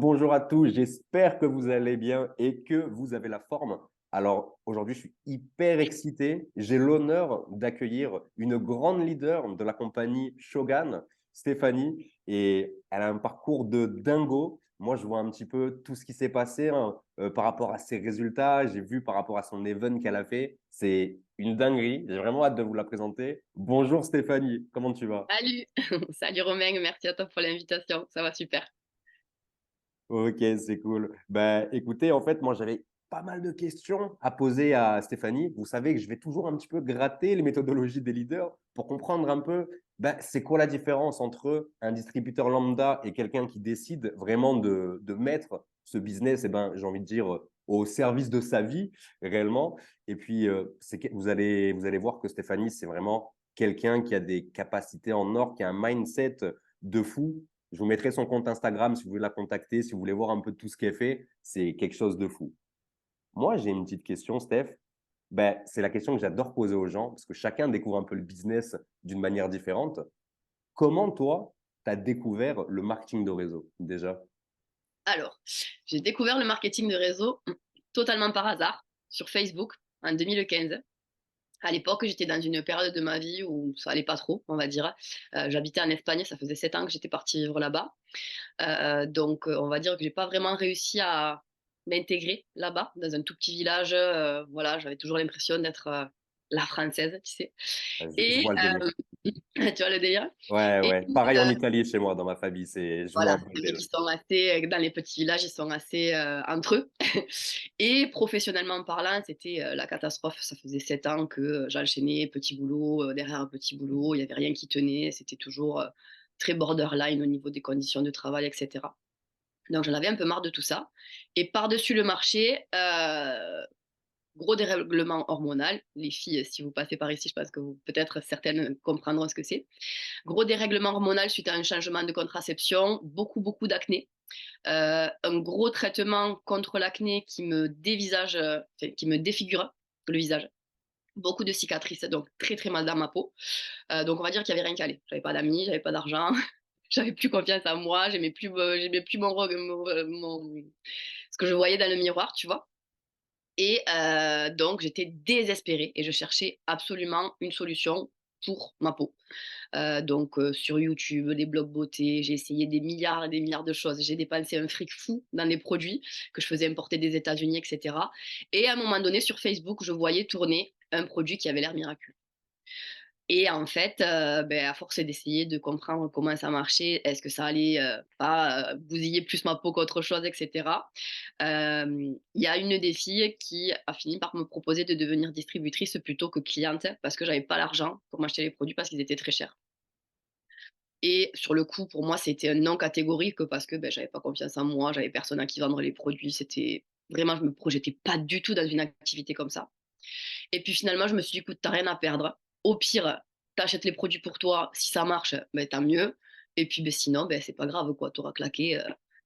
bonjour à tous, j'espère que vous allez bien et que vous avez la forme. Alors aujourd'hui, je suis hyper excité. J'ai l'honneur d'accueillir une grande leader de la compagnie Shogun, Stéphanie, et elle a un parcours de dingo. Moi, je vois un petit peu tout ce qui s'est passé par rapport à ses résultats. J'ai vu par rapport à son event qu'elle a fait. C'est une dinguerie. J'ai vraiment hâte de vous la présenter. Bonjour Stéphanie, comment tu vas? Salut, salut Romain, merci à toi pour l'invitation, ça va super. Ok, c'est cool. Ben, écoutez, en fait, moi, j'avais pas mal de questions à poser à Stéphanie. Vous savez que je vais toujours un petit peu gratter les méthodologies des leaders pour comprendre un peu, ben, c'est quoi la différence entre un distributeur lambda et quelqu'un qui décide vraiment de mettre ce business, ben, j'ai envie de dire, au service de sa vie réellement. Et puis, vous allez voir que Stéphanie, c'est vraiment quelqu'un qui a des capacités en or, qui a un mindset de fou. Je vous mettrai son compte Instagram si vous voulez la contacter, si vous voulez voir un peu tout ce qu'elle fait. C'est quelque chose de fou. Moi, j'ai une petite question, Steph. Ben, c'est la question que j'adore poser aux gens parce que chacun découvre un peu le business d'une manière différente. Comment, toi, tu as découvert le marketing de réseau déjà? Alors, j'ai découvert le marketing de réseau totalement par hasard sur Facebook en 2015. À l'époque, j'étais dans une période de ma vie où ça allait pas trop, on va dire. J'habitais en Espagne, ça faisait 7 ans que j'étais partie vivre là-bas. Donc, on va dire que j'ai pas vraiment réussi à m'intégrer là-bas, dans un tout petit village. Voilà, j'avais toujours l'impression d'être la française, tu sais. Je Et vois le délire. tu vois le délire. Ouais, Et ouais. Pareil en Italie chez moi, dans ma famille. Je vois un voilà, peu le les mecs, délire. ils sont assez, dans les petits villages, ils sont assez entre eux. Et professionnellement parlant, c'était la catastrophe. Ça faisait 7 ans que j'enchaînais petit boulot derrière petit boulot. Il n'y avait rien qui tenait. C'était toujours très borderline au niveau des conditions de travail, etc. Donc, j'en avais un peu marre de tout ça. Et par-dessus le marché, gros dérèglement hormonal. Les filles, si vous passez par ici, je pense que peut-être certaines comprendront ce que c'est. Gros dérèglement hormonal suite à un changement de contraception, beaucoup, beaucoup d'acné. Un gros traitement contre l'acné qui me dévisage, enfin, qui me défigure le visage. Beaucoup de cicatrices, donc très très mal dans ma peau. Donc on va dire qu'il n'y avait rien qui allait. J'avais pas d'amis, j'avais pas d'argent, j'avais plus confiance en moi, j'aimais plus ce que je voyais dans le miroir, tu vois. Et donc j'étais désespérée et je cherchais absolument une solution pour ma peau. Donc sur YouTube, des blogs beauté, j'ai essayé des milliards et des milliards de choses. J'ai dépensé un fric fou dans des produits que je faisais importer des États-Unis, etc. Et à un moment donné, sur Facebook, je voyais tourner un produit qui avait l'air miraculeux. Et en fait, ben, à force d'essayer de comprendre comment ça marchait, est-ce que ça allait pas bousiller plus ma peau qu'autre chose, etc. Il y a une des filles qui a fini par me proposer de devenir distributrice plutôt que cliente parce que j'avais pas l'argent pour m'acheter les produits parce qu'ils étaient très chers. Et sur le coup, pour moi, c'était un non catégorique parce que ben, j'avais pas confiance en moi, j'avais personne à qui vendre les produits. C'était vraiment, je me projetais pas du tout dans une activité comme ça. Et puis finalement, je me suis dit, écoute, t'as rien à perdre. Au pire, t'achètes les produits pour toi. Si ça marche, ben, tant mieux. Et puis ben, sinon, ben, c'est pas grave, quoi. T'auras claqué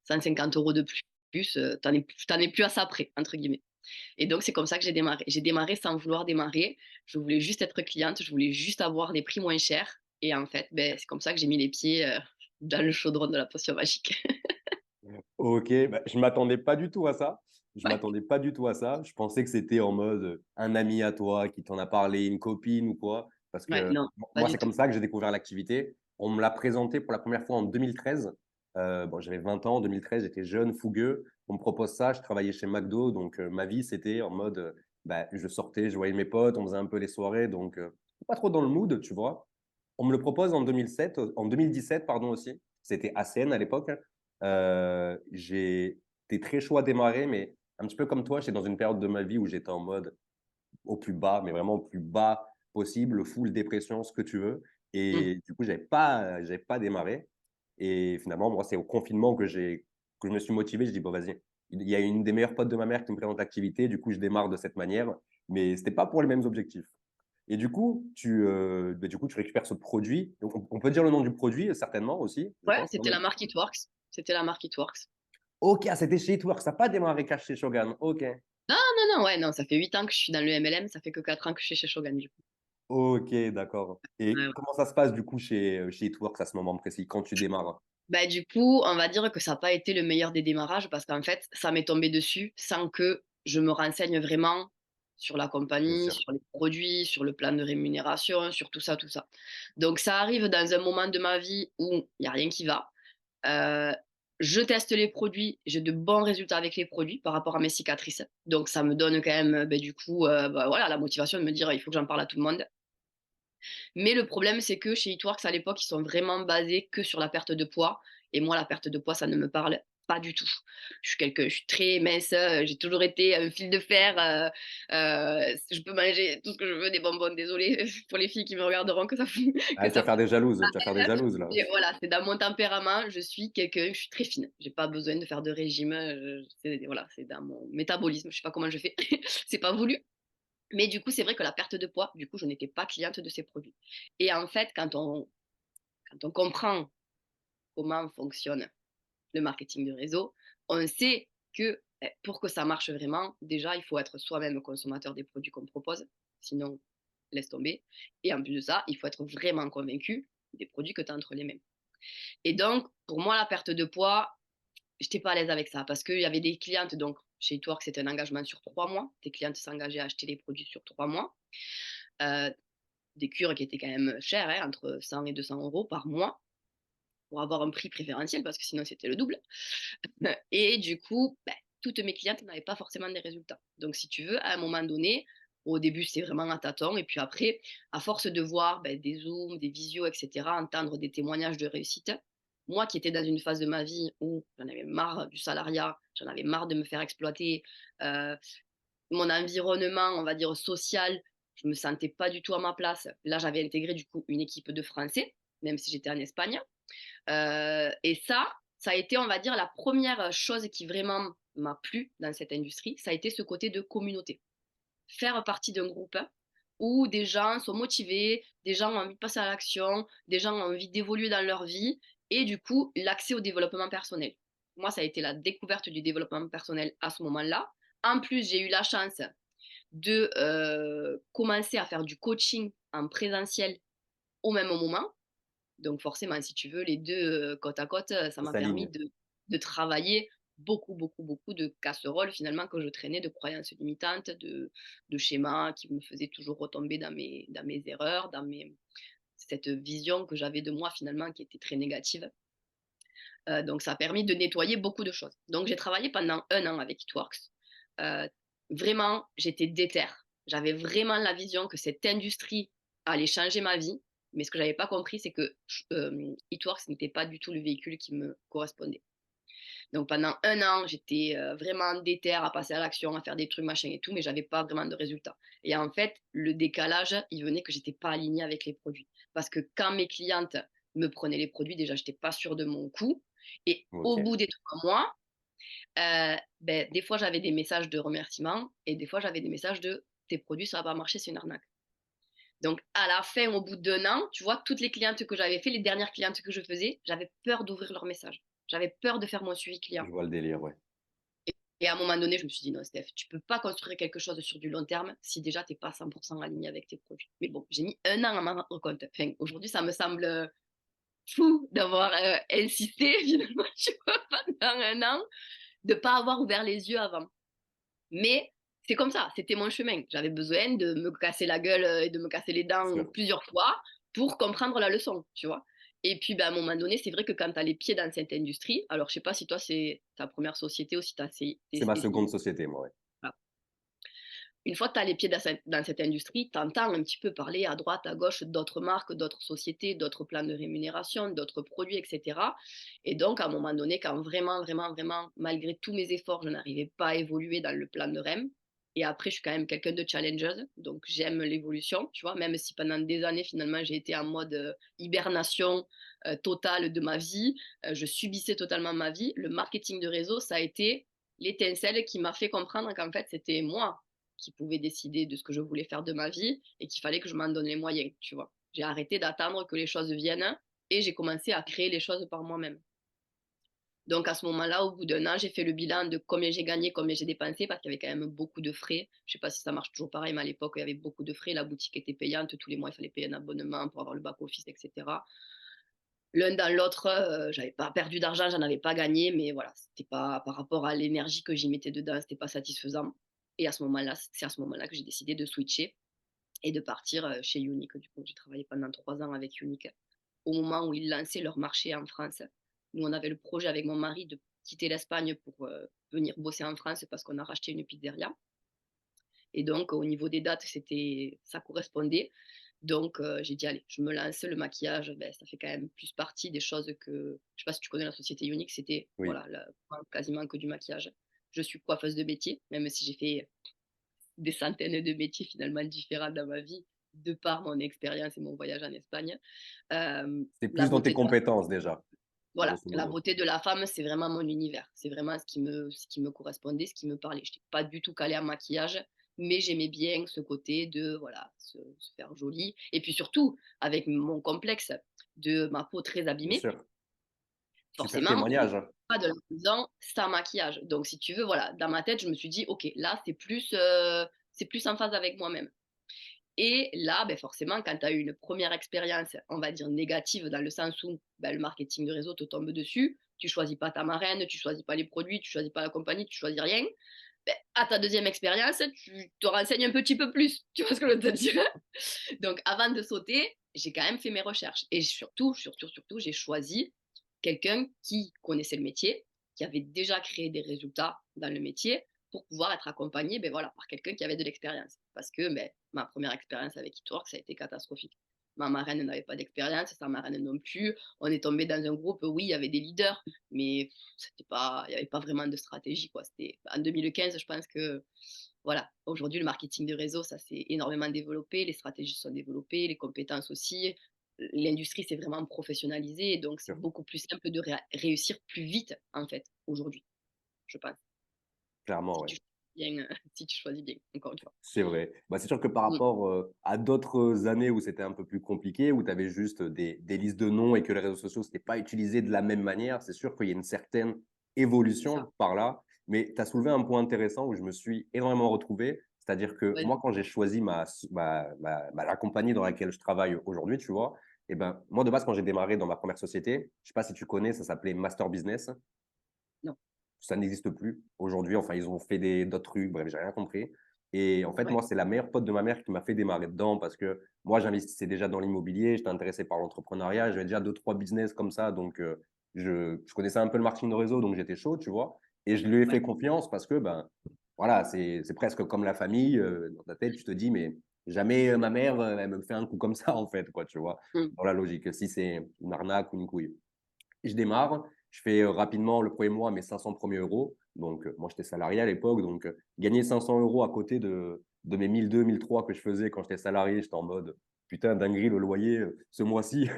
150 euros de plus. T'en es plus à ça près, entre guillemets. Et donc, c'est comme ça que j'ai démarré. J'ai démarré sans vouloir démarrer. Je voulais juste être cliente, je voulais juste avoir des prix moins chers. Et en fait, ben, c'est comme ça que j'ai mis les pieds dans le chaudron de la potion magique. Ok, bah, je m'attendais pas du tout à ça. Je Ouais, m'attendais pas du tout à ça. Je pensais que c'était en mode un ami à toi qui t'en a parlé, une copine ou quoi. Parce ouais, que non, pas moi, du c'est tout. comme ça que j'ai découvert l'activité. On me l'a présenté pour la première fois en 2013. Bon, j'avais 20 ans en 2013, j'étais jeune, fougueux. On me propose ça, je travaillais chez McDo. Donc, ma vie, c'était en mode, bah, je sortais, je voyais mes potes, on faisait un peu les soirées. Donc, pas trop dans le mood, tu vois. On me le propose en 2007, en 2017, pardon aussi. C'était ACN à l'époque. J'ai été très chaud à démarrer, mais un petit peu comme toi, j'étais dans une période de ma vie où j'étais en mode au plus bas, mais vraiment au plus bas possible, full dépression, ce que tu veux. Mm. Et du coup, j'avais pas démarré. Et finalement, moi, c'est au confinement que je me suis motivé. Je dis, bon, vas-y. Il y a une des meilleures potes de ma mère qui me présente l'activité. Du coup, je démarre de cette manière. Mais c'était pas pour les mêmes objectifs. Et du coup, tu récupères ce produit. Donc, on peut dire le nom du produit, certainement aussi, je Ouais, pense quand c'était la même. marque It Works. C'était la marque It Works. Ok, ah, c'était chez Eatworks, ça n'a pas démarré cash chez Shogun. Ok. Non, non, non, ouais, non, ça fait 8 ans que je suis dans le MLM, ça fait que 4 ans que je suis chez Shogun, du coup. Ok, d'accord. Ouais, Et ouais. comment ça se passe du coup chez Eatworks à ce moment précis, quand tu démarres? Bah, du coup, on va dire que ça n'a pas été le meilleur des démarrages parce qu'en fait, ça m'est tombé dessus sans que je me renseigne vraiment sur la Bien compagnie, sûr. sur les produits, sur le plan de rémunération, sur tout ça, tout ça. Donc ça arrive dans un moment de ma vie où il y a rien qui va. Heu, je teste les produits, j'ai de bons résultats avec les produits par rapport à mes cicatrices. Donc ça me donne quand même, du coup, bah, voilà, la motivation de me dire: «Il faut que j'en parle à tout le monde». Mais le problème, c'est que chez Eatworks, à l'époque, ils sont vraiment basés que sur la perte de poids et moi, la perte de poids, ça ne me parle pas du tout. Je suis très mince, j'ai toujours été un fil de fer, je peux manger tout ce que je veux, des bonbons, désolée pour les filles qui me regarderont que ça Ah, que tu vas ça faire des jalouses, tu vas faire des jalouses là. et voilà, c'est dans mon tempérament, je suis très fine. J'ai pas besoin de faire de régime, c'est voilà, c'est dans mon métabolisme, je sais pas comment je fais, c'est pas voulu. Mais du coup, c'est vrai que la perte de poids, du coup, je n'étais pas cliente de ces produits. Et en fait, quand on comprend comment fonctionne le marketing de réseau, on sait que pour que ça marche vraiment, déjà, il faut être soi-même consommateur des produits qu'on propose. Sinon, laisse tomber. Et en plus de ça, il faut être vraiment convaincu des produits que tu as entre les mains. Et donc, pour moi, la perte de poids, j'étais pas à l'aise avec ça parce qu'il y avait des clientes, donc chez Eatworks, c'était un engagement sur 3 mois. Tes clientes s'engageaient à acheter les produits sur 3 mois. Euh, des cures qui étaient quand même chères, hein, entre 100 et 200 euros par mois, pour avoir un prix préférentiel parce que sinon c'était le double. Et du coup, bah, toutes mes clientes n'avaient pas forcément des résultats. Donc, si tu veux, à un moment donné, au début, c'est vraiment à tâtons. Et puis après, à force de voir des zooms, des visios, etc., entendre des témoignages de réussite, moi qui étais dans une phase de ma vie où j'en avais marre du salariat, j'en avais marre de me faire exploiter, euh, mon environnement, on va dire, social, je me sentais pas du tout à ma place. Là, j'avais intégré du coup une équipe de Français, même si j'étais en Espagne. Et ça a été, on va dire, la première chose qui vraiment m'a plu dans cette industrie, ça a été ce côté de communauté. Faire partie d'un groupe où des gens sont motivés, des gens ont envie de passer à l'action, des gens ont envie d'évoluer dans leur vie, et du coup, l'accès au développement personnel. Moi, ça a été la découverte du développement personnel à ce moment-là. En plus, j'ai eu la chance de commencer à faire du coaching en présentiel au même moment. Donc forcément, si tu veux, les deux côte à côte, ça Ça m'a permis s'aligne. de travailler beaucoup, beaucoup, beaucoup de casseroles finalement que je traînais, de croyances limitantes, de schémas qui me faisaient toujours retomber dans mes erreurs, cette vision que j'avais de moi finalement qui était très négative. Donc ça a permis de nettoyer beaucoup de choses. Donc j'ai travaillé pendant 1 an avec Itworks. Euh, Vraiment, j'étais déterre. J'avais vraiment la vision que cette industrie allait changer ma vie. Mais ce que j'avais pas compris, c'est que Itworks n'était pas du tout le véhicule qui me correspondait. Donc pendant 1 an, j'étais vraiment déterre à passer à l'action, à faire des trucs, machin et tout, mais j'avais pas vraiment de résultats. Et en fait, le décalage, il venait que j'étais pas alignée avec les produits. Parce que quand mes clientes me prenaient les produits, déjà, j'étais pas sûre de mon coût. Et au Ok. bout des 3 mois, des fois, j'avais des messages de remerciement et des fois, j'avais des messages de tes produits, ça va pas marcher, c'est une arnaque. Donc, à la fin, au bout d'1 an, tu vois, toutes les clientes que j'avais fait, les dernières clientes que je faisais, j'avais peur d'ouvrir leurs messages. J'avais peur de faire mon suivi client. Je vois le délire, ouais. Et à un moment donné, je me suis dit, non, Steph, tu peux pas construire quelque chose sur du long terme si déjà tu n'es pas 100% aligné avec tes produits. Mais bon, j'ai mis 1 an à m'en rendre compte. Enfin, aujourd'hui, ça me semble fou d'avoir insisté, finalement, tu vois, pendant 1 an, de ne pas avoir ouvert les yeux avant. Mais c'est comme ça, c'était mon chemin. J'avais besoin de me casser la gueule et de me casser les Bien dents sûr. plusieurs fois pour comprendre la leçon, tu vois. Et puis, à un moment donné, c'est vrai que quand tu as les pieds dans cette industrie, alors je sais pas si toi, c'est ta première société ou si tu as C'est ma seconde société, moi, ouais. une fois que tu as les pieds dans cette industrie, tu entends un petit peu parler à droite, à gauche d'autres marques, d'autres sociétés, d'autres plans de rémunération, d'autres produits, etc. Et donc, à un moment donné, quand vraiment, vraiment, vraiment, malgré tous mes efforts, je n'arrivais pas à évoluer dans le plan de REM, et après, je suis quand même quelqu'un de challengeuse, donc j'aime l'évolution, tu vois, même si pendant des années, finalement, j'ai été en mode hibernation totale de ma vie, je subissais totalement ma vie, le marketing de réseau, ça a été l'étincelle qui m'a fait comprendre qu'en fait, c'était moi qui pouvait décider de ce que je voulais faire de ma vie et qu'il fallait que je m'en donne les moyens, tu vois. J'ai arrêté d'attendre que les choses viennent et j'ai commencé à créer les choses par moi-même. Donc à ce moment-là, au bout d'1 an, j'ai fait le bilan de combien j'ai gagné, combien j'ai dépensé, parce qu'il y avait quand même beaucoup de frais. Je ne sais pas si ça marche toujours pareil, mais à l'époque, il y avait beaucoup de frais. La boutique était payante. Tous les mois, il fallait payer un abonnement pour avoir le back-office, etc. L'un dans l'autre, j'avais pas perdu d'argent, j'en avais pas gagné, mais voilà, c'était pas par rapport à l'énergie que j'y mettais dedans, c'était pas satisfaisant et à ce moment-là, c'est à ce moment-là que j'ai décidé de switcher et de partir, chez Unique. Du coup, j'ai travaillé pendant 3 ans avec Unique, au moment où ils lançaient leur marché en France. Nous, on avait le projet avec mon mari de quitter l'Espagne pour, venir bosser en France parce qu'on a racheté une pizzeria et donc au niveau des dates, ça correspondait. Donc j'ai dit: «Allez, je me lance». Le maquillage, beh, ça fait quand même plus partie des choses que je sais pas si tu connais la société Unique, c'était Oui, voilà, quasiment que du maquillage. Je suis coiffeuse de métier, même si j'ai fait des centaines de métiers finalement différents dans ma vie, de par mon expérience et mon voyage en Espagne. c'est La plus dans tes beauté de la compétences déjà, voilà, grosso la modo. beauté de la femme, c'est vraiment mon univers. C'est vraiment ce qui me correspondait, ce qui me parlait. Je n'étais pas du tout calée en maquillage, mais j'aimais bien ce côté de, voilà, se faire jolie et puis surtout, avec mon complexe de ma peau très Bien abîmée, sûr. Super forcément, je ne témoignage. pas de la maison sans maquillage. Donc si tu veux, voilà, dans ma tête, je me suis dit: «OK, là, c'est plus en phase avec moi-même». Et là, beh, forcément, quand tu as eu une première expérience, on va dire négative, dans le sens où, bah, le marketing de réseau te tombe dessus, tu choisis pas ta marraine, tu choisis pas les produits, tu choisis pas la compagnie, tu choisis rien. Beh, à ta deuxième expérience, tu te renseignes un petit peu plus. Tu vois ce que je veux te dire? Donc avant de sauter, j'ai quand même fait mes recherches et surtout, j'ai choisi quelqu'un qui connaissait le métier, qui avait déjà créé des résultats dans le métier pour pouvoir être accompagné, ben voilà, par quelqu'un qui avait de l'expérience. Parce que ben, ma première expérience avec Itwork, ça a été catastrophique. Ma marraine n'avait pas d'expérience, sa marraine non plus. On est tombé dans un groupe, oui, il y avait des leaders, mais c'était pas, il n'y avait pas vraiment de stratégie, quoi. C'était en 2015, je pense que voilà, aujourd'hui, le marketing de réseau, ça s'est énormément développé, les stratégies sont développées, les compétences aussi. L'industrie s'est vraiment professionnalisée, et donc c'est beaucoup plus simple de réussir plus vite, en fait, aujourd'hui, je pense. Clairement, Si ouais. tu choisis bien, si tu choisis bien, encore une fois. C'est vrai. Bah, c'est sûr que par Mm. rapport à d'autres années où c'était un peu plus compliqué, où tu avais juste des listes de noms et que les réseaux sociaux, c'était pas utilisé de la même manière, c'est sûr qu'il y a une certaine C'est ça. évolution par là. Mais tu as soulevé un point intéressant où je me suis énormément retrouvé. C'est-à-dire que Ouais, moi, quand j'ai choisi la compagnie dans laquelle je travaille aujourd'hui, tu vois, et ben, moi, de base, quand j'ai démarré dans ma première société, je sais pas si tu connais, ça s'appelait Master Business. non, Ça n'existe plus aujourd'hui. Enfin, ils ont fait d'autres trucs. Bref, j'ai rien compris. Et en fait, ouais, moi, c'est la meilleure pote de ma mère qui m'a fait démarrer dedans parce que moi, j'investissais déjà dans l'immobilier. J'étais intéressé par l'entrepreneuriat. J'avais déjà deux, trois business comme ça. Donc, je connaissais un peu le marketing de réseau. Donc, j'étais chaud, tu vois. Et je lui ai ouais. fait confiance parce que, ben, voilà, c'est presque comme la famille. Dans ta tête, tu te dis, mais jamais ma mère, elle me fait un coup comme ça, en fait, quoi, tu vois, Mm. dans la logique. Si c'est une arnaque ou une couille. Je démarre, je fais rapidement le premier mois mes 500 premiers euros. Donc, moi, j'étais salarié à l'époque. Donc, gagner 500 euros à côté de mes 1200, 1003 que je faisais quand j'étais salarié, j'étais en mode putain, dinguerie, le loyer, ce mois-ci,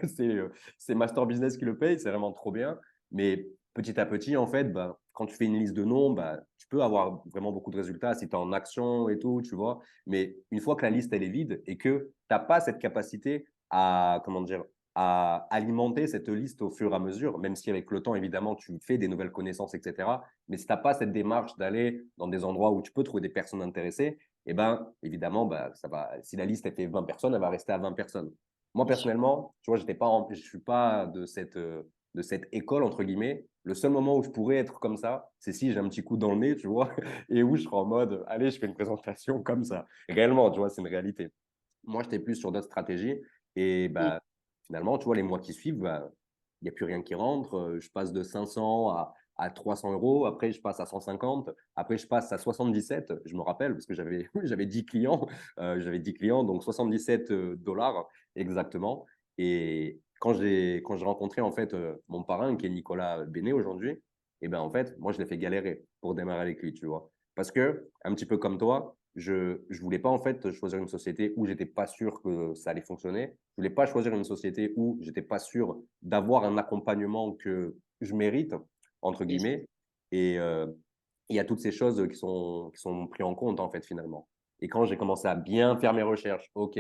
c'est Master Business qui le paye. C'est vraiment trop bien. Mais petit à petit, en fait, bah, quand tu fais une liste de noms, bah, tu peux avoir vraiment beaucoup de résultats si tu es en action et tout, tu vois. Mais une fois que la liste, elle est vide et que tu n'as pas cette capacité à, comment dire, à alimenter cette liste au fur et à mesure, même si avec le temps, évidemment, tu fais des nouvelles connaissances, etc. Mais si tu n'as pas cette démarche d'aller dans des endroits où tu peux trouver des personnes intéressées, eh ben, évidemment, bah, ça va, si la liste elle fait 20 personnes, elle va rester à 20 personnes. Moi, Bien sûr. personnellement, tu vois, je ne suis pas de cette école, entre guillemets. Le seul moment où je pourrais être comme ça, c'est si j'ai un petit coup dans le nez, tu vois, et où je serai en mode, allez, je fais une présentation comme ça. Réellement, tu vois, c'est une réalité. Moi, j'étais plus sur d'autres stratégies. Et Mm. bah, finalement, tu vois, les mois qui suivent, bah, il n'y a plus rien qui rentre. Je passe de 500 à 300 euros. Après, je passe à 150. Après, je passe à 77. Je me rappelle parce que j'avais 10 clients. J'avais 10 clients, donc 77 dollars exactement. Et quand j'ai rencontré en fait mon parrain, qui est Nicolas Bénet aujourd'hui, et ben en fait, moi, je l'ai fait galérer pour démarrer avec lui, tu vois. Parce que, un petit peu comme toi, je voulais pas en fait choisir une société où j'étais pas sûr que ça allait fonctionner. Je voulais pas choisir une société où j'étais pas sûr d'avoir un accompagnement que je mérite entre Bien sûr. guillemets. Et il y a toutes ces choses qui sont prises en compte en fait finalement. Et quand j'ai commencé à bien faire mes recherches, ok,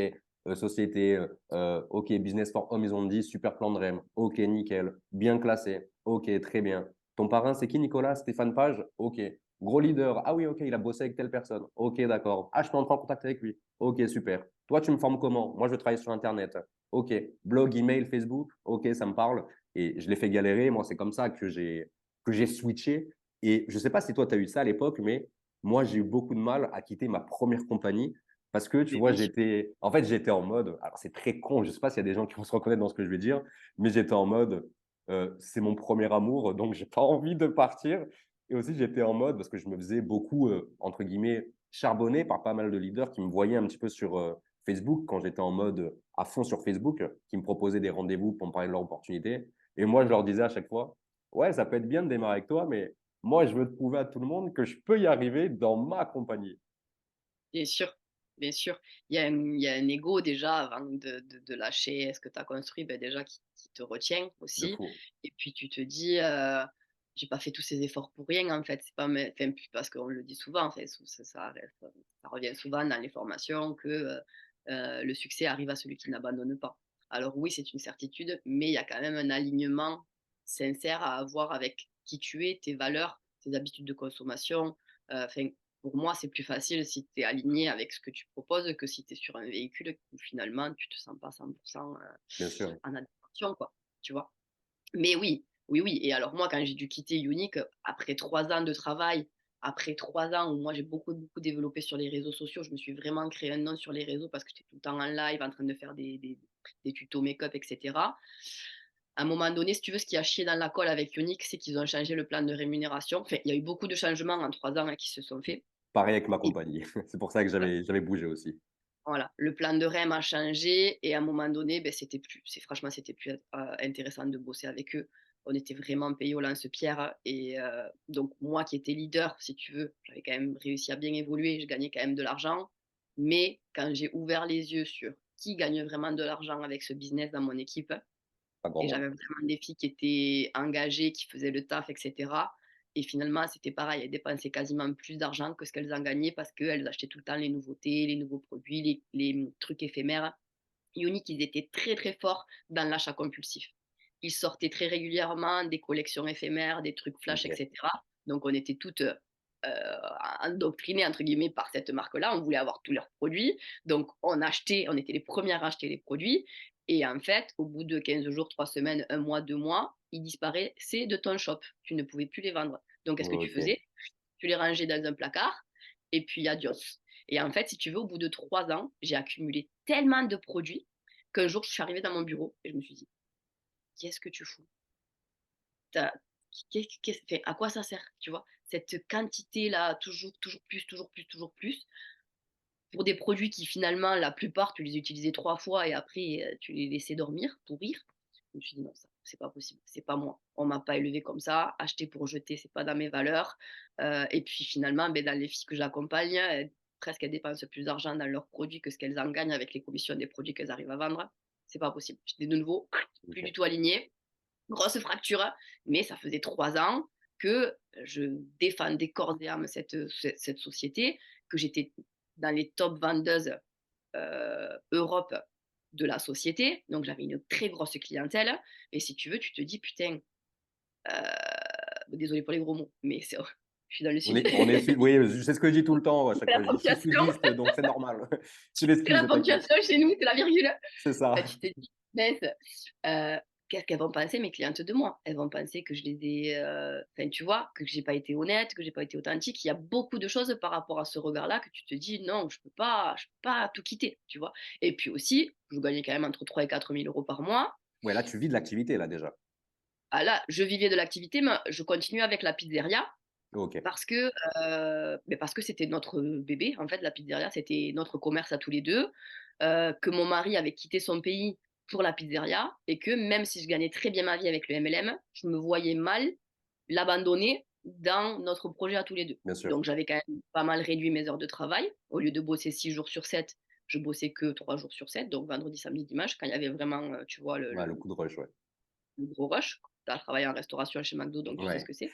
société, ok, business for home, ils ont dit super plan de REM, ok, nickel, bien classé, ok, très bien. Ton parrain, c'est qui Nicolas? Stéphane Page? Ok. Gros leader. Ah oui, ok, il a bossé avec telle personne. Ok, d'accord. Ah, je peux entrer en contact avec lui. Ok, super. Toi, tu me formes comment? Moi, je travaille sur Internet. Ok. Blog, email, Facebook. Ok, ça me parle. Et je l'ai fait galérer. Moi, c'est comme ça que j'ai switché. Et je ne sais pas si toi, tu as eu ça à l'époque, mais moi, j'ai eu beaucoup de mal à quitter ma première compagnie parce que, tu Mais vois, bien sûr. j'étais en mode, alors c'est très con, je ne sais pas s'il y a des gens qui vont se reconnaître dans ce que je vais dire, mais j'étais en mode, c'est mon premier amour, donc j'ai pas envie de partir. Et aussi, j'étais en mode, parce que je me faisais beaucoup, entre guillemets, charbonner par pas mal de leaders qui me voyaient un petit peu sur Facebook, quand j'étais en mode à fond sur Facebook, qui me proposaient des rendez-vous pour me parler de leur opportunité. Et moi, je leur disais à chaque fois, ouais, ça peut être bien de démarrer avec toi, mais moi, je veux te prouver à tout le monde que je peux y arriver dans ma compagnie. Bien sûr, bien sûr. Il y a un ego déjà avant de lâcher ce que tu as construit, ben déjà qui te retient De aussi. fou. Et puis tu te dis, j'ai pas fait tous ces efforts pour rien en fait. C'est pas enfin, parce qu'on le dit souvent, enfin, ça revient souvent dans les formations que le succès arrive à celui qui n'abandonne pas. Alors oui, c'est une certitude, mais il y a quand même un alignement sincère à avoir avec qui tu es, tes valeurs, tes habitudes de consommation. Enfin, pour moi, c'est plus facile si tu es aligné avec ce que tu proposes que si tu es sur un véhicule où finalement tu te sens pas 100% Bien sûr. en adéquation, quoi, tu vois. Mais oui, oui, oui. Et alors moi, quand j'ai dû quitter Unique, après 3 ans de travail, après 3 ans où moi j'ai beaucoup, beaucoup développé sur les réseaux sociaux, je me suis vraiment créé un nom sur les réseaux parce que j'étais tout le temps en live, en train de faire des tutos make-up, etc. À un moment donné, si tu veux, ce qui a chié dans la colle avec Unique, c'est qu'ils ont changé le plan de rémunération. Enfin, il y a eu beaucoup de changements en 3 ans qui se sont faits. Pareil avec ma Et compagnie. C'est pour ça que j'avais bougé aussi. voilà, le plan de REM a changé et à un moment donné, ben, franchement, c'était plus intéressant de bosser avec eux. On était vraiment payés au lance-pierre et donc moi qui étais leader, si tu veux, j'avais quand même réussi à bien évoluer, je gagnais quand même de l'argent. Mais quand j'ai ouvert les yeux sur qui gagne vraiment de l'argent avec ce business dans mon équipe, Pas grand et monde. j'avais vraiment des filles qui étaient engagées, qui faisaient le taf, etc. Et finalement, c'était pareil, elles dépensaient quasiment plus d'argent que ce qu'elles en gagnaient parce qu'elles achetaient tout le temps les nouveautés, les nouveaux produits, les trucs éphémères. Unique, ils étaient très très forts dans l'achat compulsif. Ils sortaient très régulièrement des collections éphémères, des trucs flash, Ok. etc. Donc on était toutes endoctrinées entre guillemets par cette marque-là. On voulait avoir tous leurs produits. Donc on achetait, on était les premières à acheter les produits. Et en fait, au bout de 15 jours, 3 semaines, un mois, 2 mois, ils disparaissaient de ton shop. Tu ne pouvais plus les vendre. Donc qu'est-ce que tu Ok. faisais? Tu les rangeais dans un placard et puis adios. Et en fait, si tu veux, au bout de 3 ans, j'ai accumulé tellement de produits qu'un jour, je suis arrivée dans mon bureau et je me suis dit, qu'est-ce que tu fous? T'as- à quoi ça sert, tu vois? Cette quantité-là, toujours, toujours plus, toujours plus, toujours plus, pour des produits qui finalement, la plupart, tu les utilisais 3 fois et après, tu les laissais dormir, pourrir. Je me suis dit, non, ça, c'est pas possible, c'est pas moi. On m'a pas élevé comme ça. Acheter pour jeter, c'est pas dans mes valeurs. Et puis finalement, ben, dans les filles que j'accompagne, presque elles dépensent plus d'argent dans leurs produits que ce qu'elles en gagnent avec les commissions des produits qu'elles arrivent à vendre. C'est pas possible. J'étais de nouveau plus du Ok. tout alignée. Grosse fracture, mais ça faisait 3 ans que je défendais corps et âme cette société, que j'étais dans les top vendeuses Europe de la société. Donc j'avais une très grosse clientèle. Et si tu veux, tu te dis, putain, désolé pour les gros mots, mais je suis dans le sud. Oui, c'est ce que je dis tout le temps à chaque C'est la fois. Je dis, je suis ponctuation. sudiste, donc c'est normal. Tu C'est la l'excuses, t'inquiète. ponctuation chez nous, c'est la virgule. C'est ça. Bah, tu te dis, mince, qu'est-ce qu'elles vont penser mes clientes de moi? Elles vont penser que je les ai, enfin, tu vois, que j'ai pas été honnête, que j'ai pas été authentique. Il y a beaucoup de choses par rapport à ce regard-là que tu te dis: «Non, je peux pas tout quitter», tu vois? Et puis aussi, je gagnais quand même entre 3 et 4 000 € par mois. Ouais, là, tu vis de l'activité, là, déjà. Ah là, je vivais de l'activité, mais je continuais avec la pizzeria Ok. parce que, parce que c'était notre bébé. En fait, la pizzeria, c'était notre commerce à tous les 2. Que mon mari avait quitté son pays pour la pizzeria et que même si je gagnais très bien ma vie avec le MLM, je me voyais mal l'abandonner dans notre projet à tous les 2. Bien sûr. Donc j'avais quand même pas mal réduit mes heures de travail. Au lieu de bosser 6 jours sur 7, je bossais que 3 jours sur 7, donc vendredi, samedi, dimanche, quand il y avait vraiment, tu vois, Ouais, le coup de rush, ouais. le gros rush. Tu as travaillé en restauration chez McDo, donc tu sais ce Ouais. que c'est.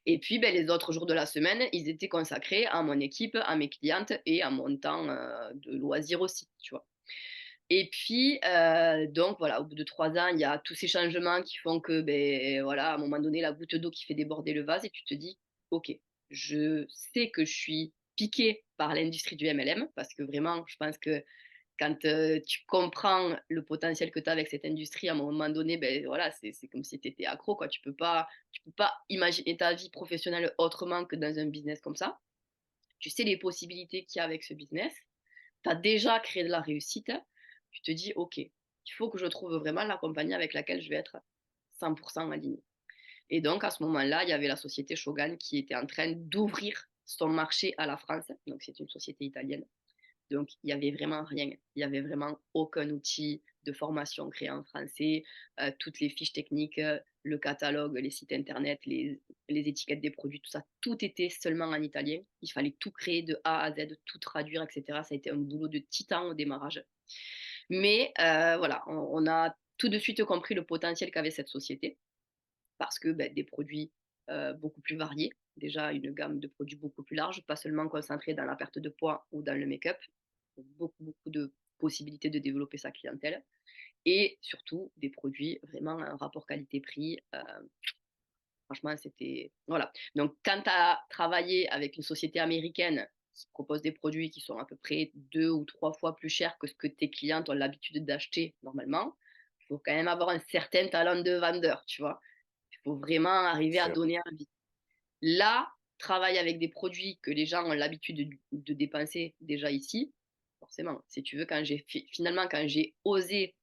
Et puis, ben, les autres jours de la semaine, ils étaient consacrés à mon équipe, à mes clientes et à mon temps de loisir aussi, tu vois. Et puis, donc voilà, au bout de 3 ans, il y a tous ces changements qui font que, ben voilà, à un moment donné, la goutte d'eau qui fait déborder le vase et tu te dis: «OK». je sais que je suis piquée par l'industrie du MLM parce que vraiment, je pense que quand, tu comprends le potentiel que tu as avec cette industrie, à un moment donné, ben voilà, c'est comme si tu étais accro, quoi. Tu peux pas imaginer ta vie professionnelle autrement que dans un business comme ça. Tu sais les possibilités qu'il y a avec ce business. Tu as déjà créé de la réussite. Tu te dis: «OK, il faut que je trouve vraiment la compagnie avec laquelle je vais être 100 alignée». Et donc à ce moment-là, il y avait la société Shogun qui était en train d'ouvrir son marché à la France. Donc c'est une société italienne. Donc, il y avait vraiment rien. Il y avait vraiment aucun outil de formation créé en français. Toutes les fiches techniques, le catalogue, les sites internet, les étiquettes des produits, tout ça, tout était seulement en italien. Il fallait tout créer de A à Z, tout traduire, etc. Ça a été un boulot de titan au démarrage. Mais voilà, on a tout de suite compris le potentiel qu'avait cette société parce que des produits beaucoup plus variés. Déjà, une gamme de produits beaucoup plus large, pas seulement concentrée dans la perte de poids ou dans le make-up, beaucoup, beaucoup de possibilités de développer sa clientèle et surtout des produits vraiment un rapport qualité-prix. Franchement, c'était. Voilà. Donc, quand tu as travaillé avec une société américaine qui propose des produits qui sont à peu près 2 ou 3 fois plus chers que ce que tes clients ont l'habitude d'acheter normalement, il faut quand même avoir un certain talent de vendeur, tu vois. Il faut vraiment arriver à Sûr. donner envie. Là, travailler avec des produits que les gens ont l'habitude de dépenser déjà ici, forcément, si tu veux, finalement, quand j'ai osé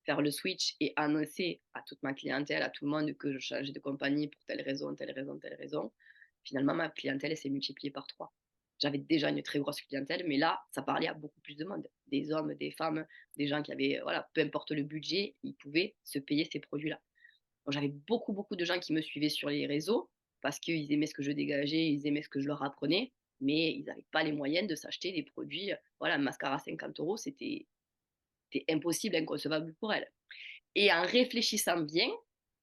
faire le switch et annoncer à toute ma clientèle, à tout le monde que je changeais de compagnie pour telle raison, telle raison, telle raison, finalement, ma clientèle s'est multipliée par 3. J'avais déjà une très grosse clientèle, mais là, ça parlait à beaucoup plus de monde. Des hommes, des femmes, des gens qui avaient, voilà, peu importe le budget, ils pouvaient se payer ces produits-là. Donc, j'avais beaucoup, beaucoup de gens qui me suivaient sur les réseaux parce qu'ils aimaient ce que je dégageais, ils aimaient ce que je leur apprenais, mais ils n'avaient pas les moyens de s'acheter des produits. Voilà, un mascara à 50 euros, c'était impossible, inconcevable pour elles. Et en réfléchissant bien,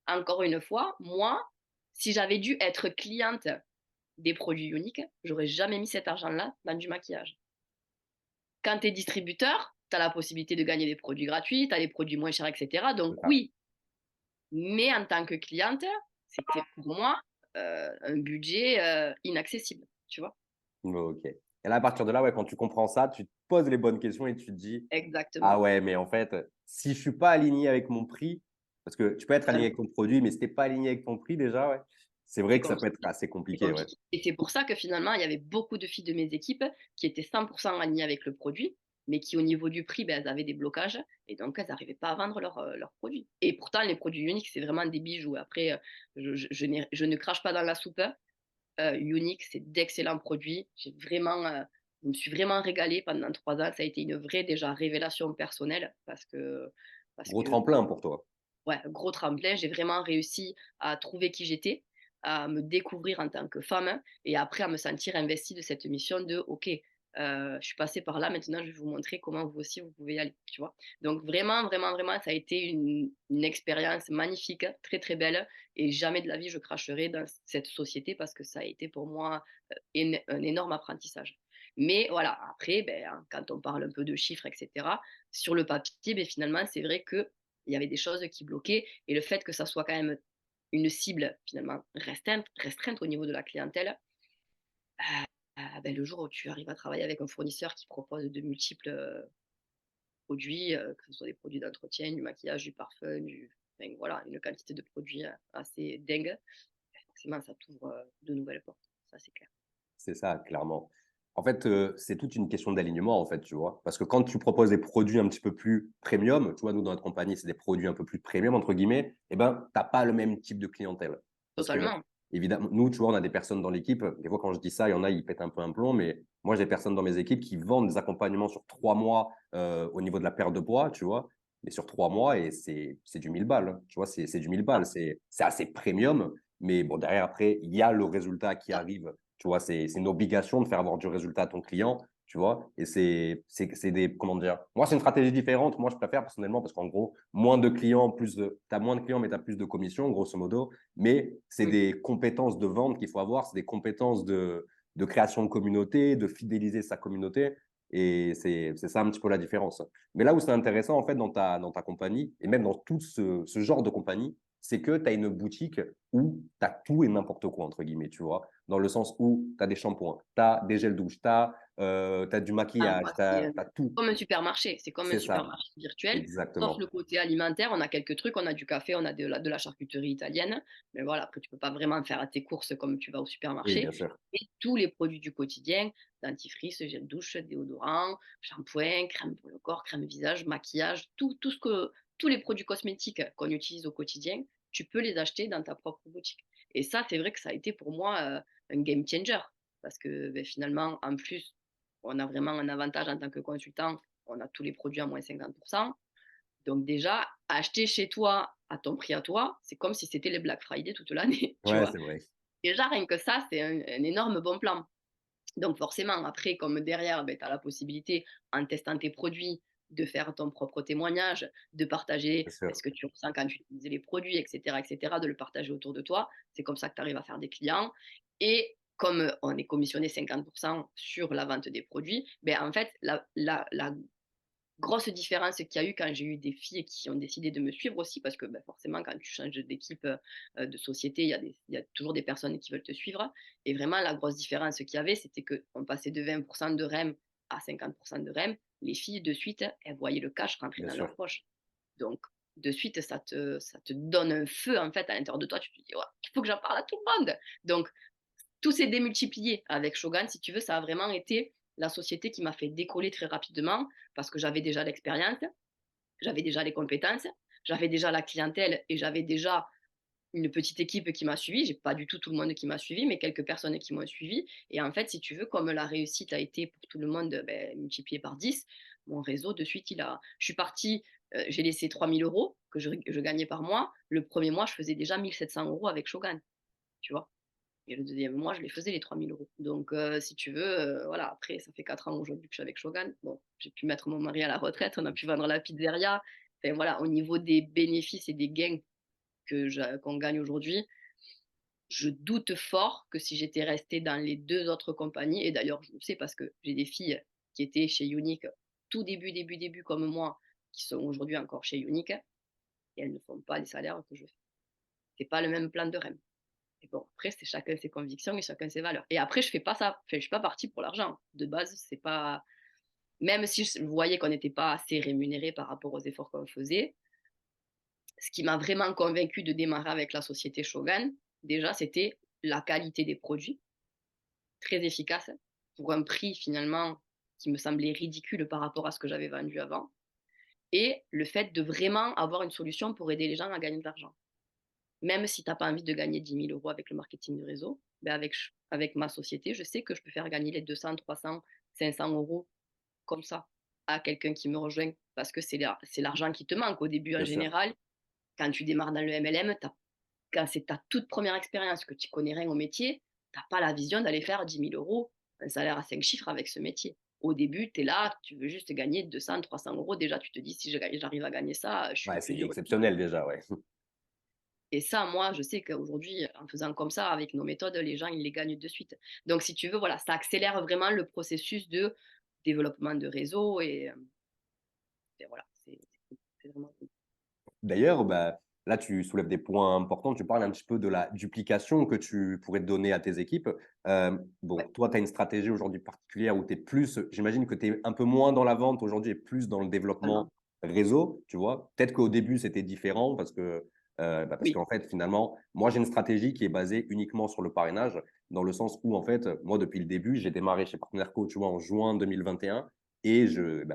encore une fois, moi, si j'avais dû être cliente des produits uniques, j'aurais jamais mis cet argent-là dans du maquillage. Quand tu es distributeur, tu as la possibilité de gagner des produits gratuits, tu as des produits moins chers, etc. Donc C'est ça. oui, mais en tant que cliente, c'était pour moi un budget inaccessible, tu vois. Ok. Et là, à partir de là, ouais, quand tu comprends ça, tu te poses les bonnes questions et tu te dis, ah Exactement. ouais, mais en fait, si je suis pas aligné avec mon prix, parce que tu peux être aligné avec ton produit, mais si t'es pas aligné avec ton prix déjà, ouais, c'est vrai C'est que ça peut être compliqué. assez C'est compliqué, ouais. compliqué. Et c'est pour ça que finalement, il y avait beaucoup de filles de mes équipes qui étaient 100 alignées avec le produit, mais qui, au niveau du prix, elles avaient des blocages et donc elles n'arrivaient pas à vendre leurs produits. Et pourtant, les produits uniques, c'est vraiment des bijoux. Après, je ne crache pas dans la soupe. Unique, c'est d'excellents produits. Je me suis vraiment régalée pendant 3 ans. Ça a été une vraie déjà révélation personnelle parce Gros que tremplin pour toi. ouais, gros tremplin. J'ai vraiment réussi à trouver qui j'étais, à me découvrir en tant que femme et après à me sentir investie de cette mission de OK, je suis passée par là, maintenant je vais vous montrer comment vous aussi vous pouvez y aller, tu vois? Donc vraiment, vraiment, vraiment, ça a été une expérience magnifique, très, très belle et jamais de la vie je cracherai dans cette société parce que ça a été pour moi, un énorme apprentissage. Mais voilà, après, quand on parle un peu de chiffres et cetera, sur le papier, finalement, c'est vrai que il y avait des choses qui bloquaient et le fait que ça soit quand même une cible finalement restreinte au niveau de la clientèle, le jour où tu arrives à travailler avec un fournisseur qui propose de multiples produits, que ce soit des produits d'entretien, du maquillage, du parfum, enfin, voilà, une quantité de produits assez dingue, forcément ça t'ouvre de nouvelles portes, ça c'est clair. C'est ça, clairement. En fait, c'est toute une question d'alignement, en fait, tu vois. Parce que quand tu proposes des produits un petit peu plus premium, tu vois, nous, dans notre compagnie, c'est des produits un peu plus premium, entre guillemets, eh ben, tu n'as pas le même type de clientèle. Parce que, Totalement. évidemment, nous, tu vois, on a des personnes dans l'équipe. Des fois, quand je dis ça, il y en a, ils pètent un peu un plomb, mais moi, j'ai des personnes dans mes équipes qui vendent des accompagnements sur 3 mois au niveau de la perte de poids, tu vois. Mais sur 3 mois, et c'est du 1000 balles, hein. Tu vois, c'est du 1000 balles. Ah, C'est assez premium. Mais bon, derrière, après, il y a le résultat qui ça. arrive, tu vois, c'est une obligation de faire avoir du résultat à ton client, tu vois. Et c'est des, comment dire, moi, c'est une stratégie différente. Moi, je préfère personnellement parce qu'en gros, moins de clients, tu as moins de clients, mais tu as plus de commissions, grosso modo. Mais c'est Mm. des compétences de vente qu'il faut avoir, c'est des compétences de création de communauté, de fidéliser sa communauté. Et c'est ça un petit peu la différence. Mais là où c'est intéressant, en fait, dans ta compagnie, et même dans tout ce genre de compagnie, c'est que tu as une boutique où tu as tout et n'importe quoi, entre guillemets, tu vois. Dans le sens où tu as des shampoings, tu as des gels douche, tu as, du Ah, maquillage, moi, tu c'est, as tout. comme un supermarché, c'est comme un C'est ça, supermarché virtuel, sauf le exactement. côté alimentaire. On a quelques trucs, on a du café, on a de la charcuterie italienne, mais voilà, après tu peux pas vraiment faire tes courses comme tu vas au Oui, bien supermarché. sûr. Et tous les produits du quotidien, dentifrice, gel douche, déodorant, shampoing, crème pour le corps, crème visage, maquillage, tous les produits cosmétiques qu'on utilise au quotidien, tu peux les acheter dans ta propre boutique. Et ça, c'est vrai que ça a été pour moi, un game changer parce que, beh, finalement, en plus, on a vraiment un avantage en tant que consultant, on a tous les produits à moins 50%. Donc déjà, acheter chez toi à ton prix à toi, c'est comme si c'était les Black Friday toute l'année, tu Ouais, vois? c'est vrai. Déjà, rien que ça, c'est un énorme bon plan. Donc forcément, après, comme derrière, ben, tu as la possibilité, en testant tes produits, de faire ton propre témoignage, de partager Bien ben, sûr. ce que tu ressens quand tu utilises les produits, et cetera, de le partager autour de toi. C'est comme ça que tu arrives à faire des clients. Et comme on est commissionné 50% sur la vente des produits, ben, en fait, la grosse différence qu'il y a eu quand j'ai eu des filles qui ont décidé de me suivre aussi, parce que bah, forcément, quand tu changes d'équipe, de société, il y a toujours des personnes qui veulent te suivre. Et vraiment, la grosse différence qu'il y avait, c'était qu'on passait de 20% de REM à 50% de REM. Les filles, de suite, elles voyaient le cash rentrer Bien dans sûr. leur poche. Donc, de suite, ça te donne un feu, en fait, à l'intérieur de toi. Tu te dis, ouais, il faut que j'en parle à tout le monde. Donc, tout s'est démultiplié avec Shogun, si tu veux, ça a vraiment été la société qui m'a fait décoller très rapidement parce que j'avais déjà l'expérience, j'avais déjà les compétences, j'avais déjà la clientèle et j'avais déjà une petite équipe qui m'a suivi. J'ai pas du tout le monde qui m'a suivi, mais quelques personnes qui m'ont suivi. Et en fait, si tu veux, comme la réussite a été pour tout le monde ben, multipliée par 10, mon réseau, de suite, je suis partie, j'ai laissé 3 000 € que je gagnais par mois. Le premier mois, je faisais déjà 1 700 € avec Shogun, tu vois. Et le deuxième mois, je les faisais les 3 000 €. Donc, si tu veux, voilà, après, ça fait 4 ans aujourd'hui que je suis avec Shogun. Bon, j'ai pu mettre mon mari à la retraite, on a pu vendre la pizzeria. Enfin, voilà, au niveau des bénéfices et des gains qu'on gagne aujourd'hui, je doute fort que si j'étais restée dans les deux autres compagnies, et d'ailleurs, je le sais parce que j'ai des filles qui étaient chez Unique tout début comme moi, qui sont aujourd'hui encore chez Unique, et elles ne font pas les salaires que je fais. C'est pas le même plan de REM. Et bon, après, c'est chacun ses convictions et chacun ses valeurs. Et après, je fais pas ça. Enfin, je suis pas partie pour l'argent. De base, c'est pas. Même si je voyais qu'on n'était pas assez rémunéré par rapport aux efforts qu'on faisait, ce qui m'a vraiment convaincu de démarrer avec la société Shogun, déjà, c'était la qualité des produits, très efficace, pour un prix finalement qui me semblait ridicule par rapport à ce que j'avais vendu avant, et le fait de vraiment avoir une solution pour aider les gens à gagner de l'argent. Même si tu as pas envie de gagner 10 000 € avec le marketing de réseau, ben avec ma société, je sais que je peux faire gagner les 200, 300, 500 € comme ça à quelqu'un qui me rejoint parce que c'est l'argent qui te manque au début en Bien sûr. général. Quand tu démarres dans le MLM, quand c'est ta toute première expérience, que tu connais rien au métier, tu as pas la vision d'aller faire 10 000 €, un salaire à 5 chiffres avec ce métier. Au début, tu es là, tu veux juste gagner 200, 300 €. Déjà, tu te dis, si j'arrive à gagner ça, je suis le Ouais, plus c'est heureux. exceptionnel déjà, ouais. Et ça, moi, je sais qu'aujourd'hui, en faisant comme ça, avec nos méthodes, les gens, ils les gagnent de suite. Donc, si tu veux, voilà, ça accélère vraiment le processus de développement de réseau et voilà, c'est vraiment cool. D'ailleurs, bah, là, tu soulèves des points importants. Tu parles un petit peu de la duplication que tu pourrais donner à tes équipes. Bon, Ouais, toi, tu as une stratégie aujourd'hui particulière où tu es plus, j'imagine que tu es un peu moins dans la vente aujourd'hui et plus dans le développement totalement. réseau, tu vois. Peut-être qu'au début, c'était différent parce Oui, qu'en fait, finalement, moi, j'ai une stratégie qui est basée uniquement sur le parrainage, dans le sens où, en fait, moi, depuis le début, j'ai démarré chez Partenaire Co, tu vois, en juin 2021 et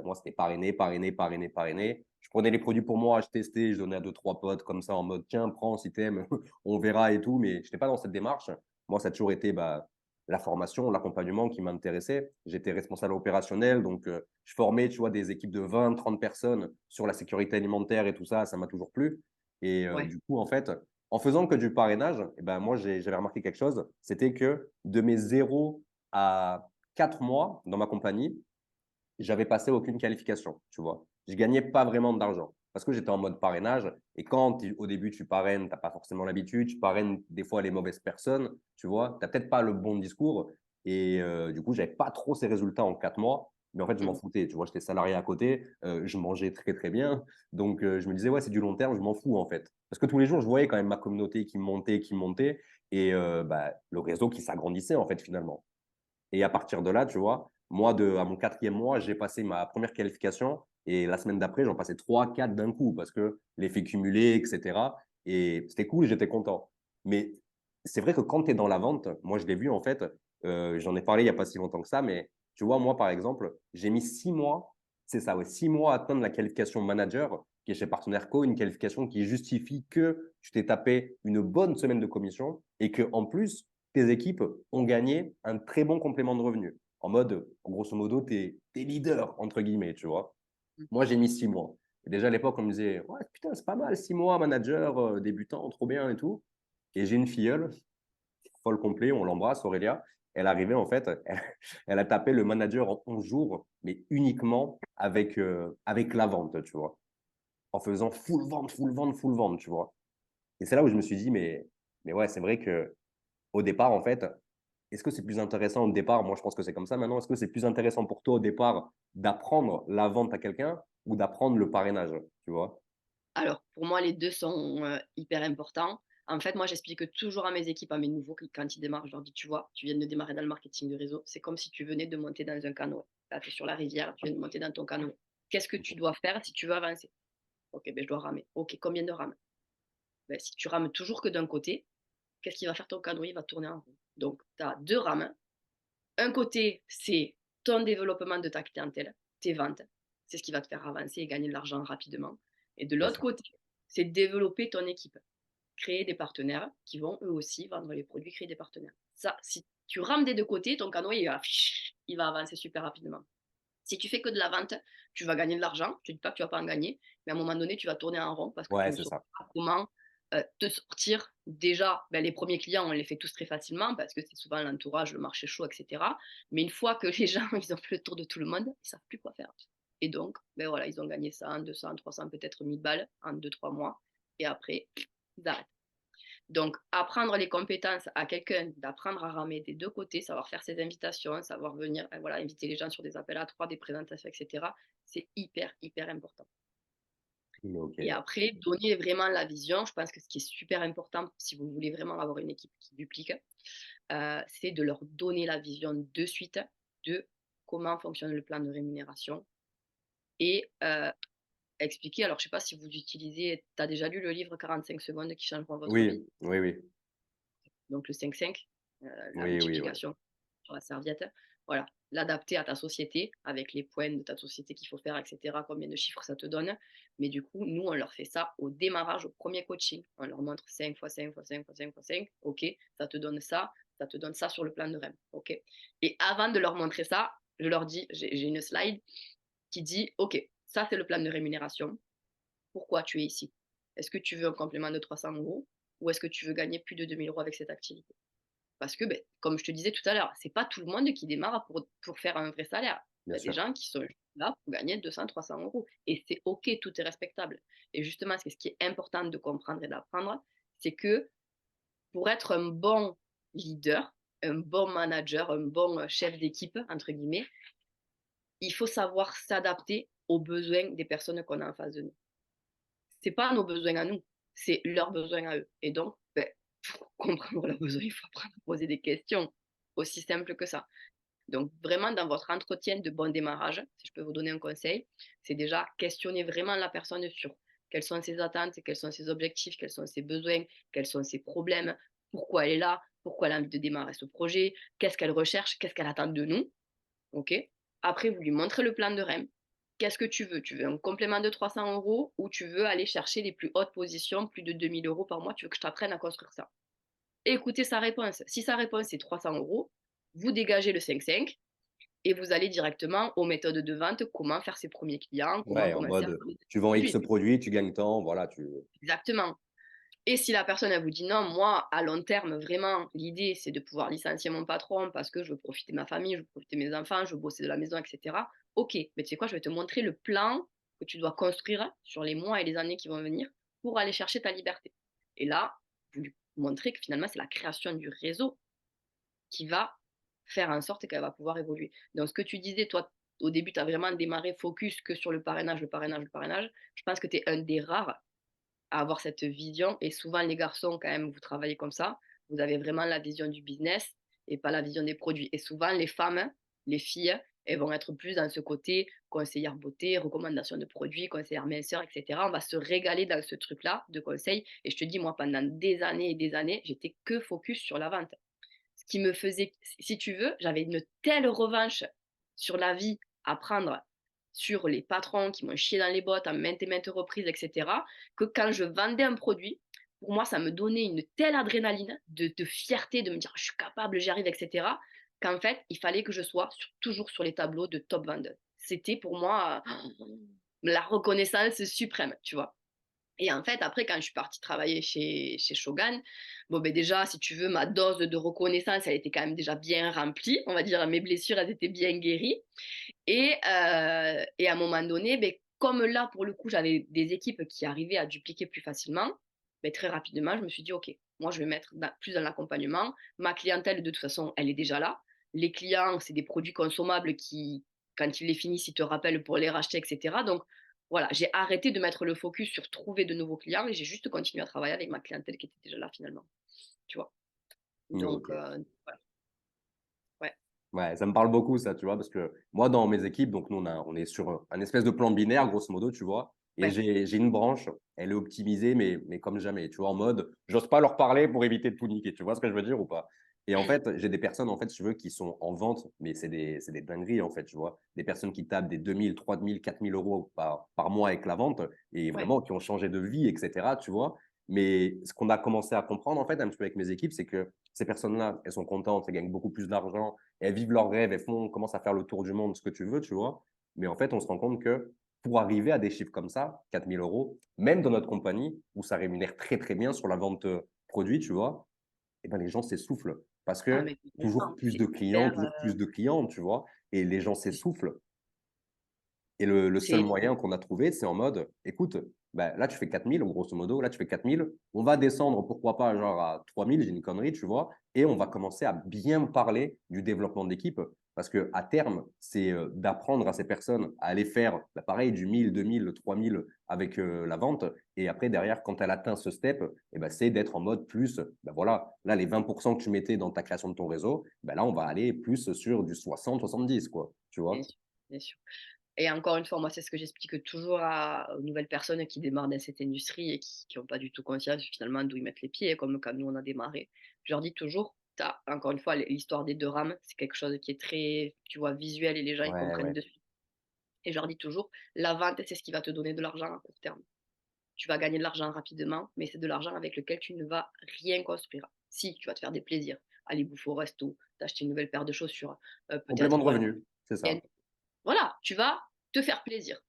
moi, c'était parrainé, parrainé, parrainé, parrainé. Je prenais les produits pour moi, je testais, je donnais à deux, trois potes comme ça en mode tiens, prends si t'aimes, on verra et tout. Mais je n'étais pas dans cette démarche. Moi, ça a toujours été la formation, l'accompagnement qui m'intéressait. J'étais responsable opérationnel, donc je formais, tu vois, des équipes de 20, 30 personnes sur la sécurité alimentaire et tout ça, ça m'a toujours plu. Et ouais, du coup, en fait, en faisant que du parrainage, moi, j'avais remarqué quelque chose, c'était que de mes 0 à 4 mois dans ma compagnie, j'avais passé aucune qualification, tu vois. Je gagnais pas vraiment d'argent parce que j'étais en mode parrainage. Et quand au début tu parraines, tu n'as pas forcément l'habitude, tu parraines des fois les mauvaises personnes, tu vois, tu n'as peut-être pas le bon discours. Et du coup, j'avais pas trop ces résultats en 4 mois. Mais en fait, je m'en Mmh. foutais. Tu vois, j'étais salarié à côté, je mangeais très, très bien. Donc, je me disais, ouais, c'est du long terme, je m'en fous, en fait. Parce que tous les jours, je voyais quand même ma communauté qui montait, qui montait, et bah, le réseau qui s'agrandissait, en fait, finalement. Et à partir de là, tu vois, moi, à mon 4e mois, j'ai passé ma première qualification et la semaine d'après, j'en passais 3, 4 d'un coup parce que l'effet cumulé, etc. Et c'était cool, j'étais content. Mais c'est vrai que quand tu es dans la vente, moi, je l'ai vu en fait, j'en ai parlé il n'y a pas si longtemps que ça, mais tu vois, moi, par exemple, j'ai mis 6 mois, c'est ça, ouais, 6 mois à atteindre la qualification manager qui est chez Partenaire Co, une qualification qui justifie que tu t'es tapé une bonne semaine de commission et que en plus, tes équipes ont gagné un très bon complément de revenus. En mode, grosso modo, tu es leader, entre guillemets, tu vois. Mmh. Moi, j'ai mis 6 mois. Et déjà, à l'époque, on me disait, ouais, putain, c'est pas mal, 6 mois, manager, débutant, trop bien et tout. Et j'ai une filleule, folle complet, on l'embrasse, Aurélia. Elle arrivait, en fait, elle a tapé le manager en 11 jours, mais uniquement avec la vente, tu vois. En faisant full vente, full vente, full vente, tu vois. Et c'est là où je me suis dit, mais ouais, c'est vrai que au départ, en fait, est-ce que c'est plus intéressant au départ? Moi, je pense que c'est comme ça maintenant. Est-ce que c'est plus intéressant pour toi au départ d'apprendre la vente à quelqu'un ou d'apprendre le parrainage, tu vois? Alors, pour moi, les 2 sont, hyper importants. En fait, moi, j'explique toujours à mes équipes, à mes nouveaux, quand ils démarrent, je leur dis: «Tu vois, tu viens de démarrer dans le marketing de réseau, c'est comme si tu venais de monter dans un canot. Là, tu es sur la rivière, tu viens de monter dans ton canot. Qu'est-ce que tu dois faire si tu veux avancer?» «OK, ben je dois ramer». «OK, combien de rames?» «Beh, si tu rames toujours que d'un côté, qu'est-ce qu'il va faire ton canot? Il va tourner en rond». Donc tu as 2 rames. Un côté, c'est ton développement de ta clientèle, tes ventes. C'est ce qui va te faire avancer et gagner de l'argent rapidement. Et de Bien l'autre sûr. côté, c'est développer ton équipe, créer des partenaires qui vont eux aussi vendre les produits, créer des partenaires. Ça, si tu rames des deux côtés, ton canot, il va avancer super rapidement. Si tu fais que de la vente, tu vas gagner de l'argent. Je ne dis pas que tu vas pas en gagner, mais à un moment donné, tu vas tourner en rond parce que tu Ouais, ne c'est sauras ça. pas comment te sortir. Déjà, ben, les premiers clients, on les fait tous très facilement parce que c'est souvent l'entourage, le marché chaud, etc. Mais une fois que les gens ils ont fait le tour de tout le monde, ils ne savent plus quoi faire. Et donc, ben voilà, ils ont gagné 100, 200, 300, peut-être 1000 balles en 2, 3 mois. Et après, ils arrêtent. Donc, apprendre les compétences à quelqu'un, d'apprendre à ramer des deux côtés, savoir faire ses invitations, savoir venir, voilà, inviter les gens sur des appels à trois, des présentations, etc. C'est hyper, hyper important. Ok, Et ouais. après, donner vraiment la vision. Je pense que ce qui est super important, si vous voulez vraiment avoir une équipe qui duplique, c'est de leur donner la vision de suite de comment fonctionne le plan de rémunération et expliquer. Alors, je ne sais pas si vous utilisez, tu as déjà lu le livre 45 secondes qui changeront votre vie. Oui, oui, oui. Donc le 5-5, la Oui, oui, oui. multiplication sur la serviette. Voilà, l'adapter à ta société avec les points de ta société qu'il faut faire, et cetera, combien de chiffres ça te donne. Mais du coup, nous, on leur fait ça au démarrage, au premier coaching. On leur montre 5 fois 5 fois 5 fois 5 fois 5. OK, ça te donne ça sur le plan de REM. OK. Et avant de leur montrer ça, je leur dis, j'ai une slide qui dit, OK, ça c'est le plan de rémunération. Pourquoi tu es ici? Est-ce que tu veux un complément de 300 euros ou est-ce que tu veux gagner plus de 2 000 euros avec cette activité? Parce que, beh, comme je te disais tout à l'heure, c'est pas tout le monde qui démarre pour faire un vrai salaire. Il Bien y a des sûr. gens qui sont juste là pour gagner 200-300 euros et c'est OK, tout est respectable. Et justement, c'est ce qui est important de comprendre et d'apprendre, c'est que pour être un bon leader, un bon manager, un bon chef d'équipe, entre guillemets, il faut savoir s'adapter aux besoins des personnes qu'on a en face de nous. C'est pas nos besoins à nous, c'est leurs besoins à eux. Et donc, beh, pour comprendre leurs besoins, il faut apprendre à poser des questions. Aussi simple que ça. Donc, vraiment, dans votre entretien de bon démarrage, si je peux vous donner un conseil, c'est déjà questionner vraiment la personne sur quelles sont ses attentes, quels sont ses objectifs, quels sont ses besoins, quels sont ses problèmes, pourquoi elle est là, pourquoi elle a envie de démarrer ce projet, qu'est-ce qu'elle recherche, qu'est-ce qu'elle attend de nous. OK. Après, vous lui montrez le plan de REM. Qu'est-ce que tu veux? Tu veux un complément de 300 euros ou tu veux aller chercher les plus hautes positions, plus de 2 000 euros par mois? Tu veux que je t'apprenne à construire ça? Écoutez sa réponse. Si sa réponse est 300 euros, vous dégagez le 5-5 et vous allez directement aux méthodes de vente, comment faire ses premiers clients, comment Ouais, en commencer à mode, parler de tu ses vends X produits. produit, tu gagnes tant, voilà, tu. Exactement. Et si la personne, elle vous dit non, moi, à long terme, vraiment, l'idée, c'est de pouvoir licencier mon patron parce que je veux profiter de ma famille, je veux profiter de mes enfants, je veux bosser de la maison, etc. Ok, mais tu sais quoi, je vais te montrer le plan que tu dois construire sur les mois et les années qui vont venir pour aller chercher ta liberté. Et là, vous lui montrez que finalement, c'est la création du réseau qui va faire en sorte qu'elle va pouvoir évoluer. Donc, ce que tu disais, toi, au début, tu as vraiment démarré focus que sur le parrainage, le parrainage, le parrainage, je pense que tu es un des rares à avoir cette vision. Et souvent, les garçons, quand même, vous travaillez comme ça. Vous avez vraiment la vision du business et pas la vision des produits. Et souvent, les femmes, les filles, elles vont être plus dans ce côté conseillère beauté, recommandation de produits, conseillère minceur, etc. On va se régaler dans ce truc-là de conseils. Et je te dis, moi, pendant des années et des années, j'étais que focus sur la vente. Ce qui me faisait, si tu veux, j'avais une telle revanche sur la vie à prendre sur les patrons qui m'ont chié dans les bottes à maintes et maintes reprises, etc., que quand je vendais un produit, pour moi, ça me donnait une telle adrénaline de fierté, de me dire je suis capable, j'y arrive, etc., qu'en fait, il fallait que je sois toujours sur les tableaux de top vendeuse. C'était pour moi la reconnaissance suprême, tu vois. Et en fait, après, quand je suis partie travailler chez Shogun, bon, ben déjà, si tu veux, ma dose de reconnaissance, elle était quand même déjà bien remplie. On va dire, mes blessures, elles étaient bien guéries. Et à un moment donné, ben, comme là, pour le coup, j'avais des équipes qui arrivaient à dupliquer plus facilement, ben, très rapidement, je me suis dit, OK, moi, je vais mettre plus dans l'accompagnement. Ma clientèle, de toute façon, elle est déjà là. Les clients, c'est des produits consommables qui, quand ils les finissent, ils te rappellent pour les racheter, etc. Donc, voilà, j'ai arrêté de mettre le focus sur trouver de nouveaux clients et j'ai juste continué à travailler avec ma clientèle qui était déjà là finalement, tu vois. Donc, Ok. voilà, ouais, Ouais, ça me parle beaucoup, ça, tu vois, parce que moi, dans mes équipes, donc nous, on est sur un espèce de plan binaire, grosso modo, tu vois, et ouais. j'ai une branche, elle est optimisée, mais comme jamais, tu vois, en mode, j'ose pas leur parler pour éviter de tout niquer, tu vois ce que je veux dire ou pas? Et en fait, j'ai des personnes, en fait, si tu veux, qui sont en vente, mais c'est des dingueries, en fait, tu vois, des personnes qui tapent des 2000, 3000, 4000 euros par mois avec la vente, et Ouais. vraiment qui ont changé de vie, etc., tu vois. Mais ce qu'on a commencé à comprendre, en fait, un petit peu avec mes équipes, c'est que ces personnes-là, elles sont contentes, elles gagnent beaucoup plus d'argent, elles vivent leurs rêves, elles font, commencent à faire le tour du monde, ce que tu veux, tu vois. Mais en fait, on se rend compte que pour arriver à des chiffres comme ça, 4000 euros, même dans notre compagnie, où ça rémunère très, très bien sur la vente produit, tu vois, eh ben, les gens s'essoufflent. Parce Ah, que mais complètement, c'est hyper, toujours plus de clients, tu vois, et les gens s'essoufflent. Et le seul c'est moyen qu'on a trouvé, c'est en mode, écoute, bah, là, tu fais 4000, grosso modo, là, tu fais 4000, on va descendre, pourquoi pas, genre à 3000, j'ai une connerie, tu vois, et on va commencer à bien parler du développement d'équipe, parce que à terme, c'est d'apprendre à ces personnes à aller faire, bah, pareil, du 1000, 2000, 3000 avec la vente, et après, derrière, quand elle atteint ce step, eh ben, c'est d'être en mode plus, bah, voilà, là, les 20% que tu mettais dans ta création de ton réseau, bah, là, on va aller plus sur du 60, 70, quoi, tu bien vois. sûr, bien sûr. Et encore une fois, moi, c'est ce que j'explique toujours aux nouvelles personnes qui démarrent dans cette industrie et qui n'ont pas du tout conscience finalement d'où ils mettent les pieds, comme quand nous on a démarré. Je leur dis toujours, encore une fois, l'histoire des deux rames, c'est quelque chose qui est très, tu vois, visuel et les gens ils Ouais, comprennent ouais. de suite. Et je leur dis toujours, la vente, c'est ce qui va te donner de l'argent à court terme. Tu vas gagner de l'argent rapidement, mais c'est de l'argent avec lequel tu ne vas rien construire. Si, tu vas te faire des plaisirs, aller bouffer au resto, t'acheter une nouvelle paire de chaussures, Complément peut-être, de voilà. revenu, c'est ça. Voilà, tu vas te faire plaisir.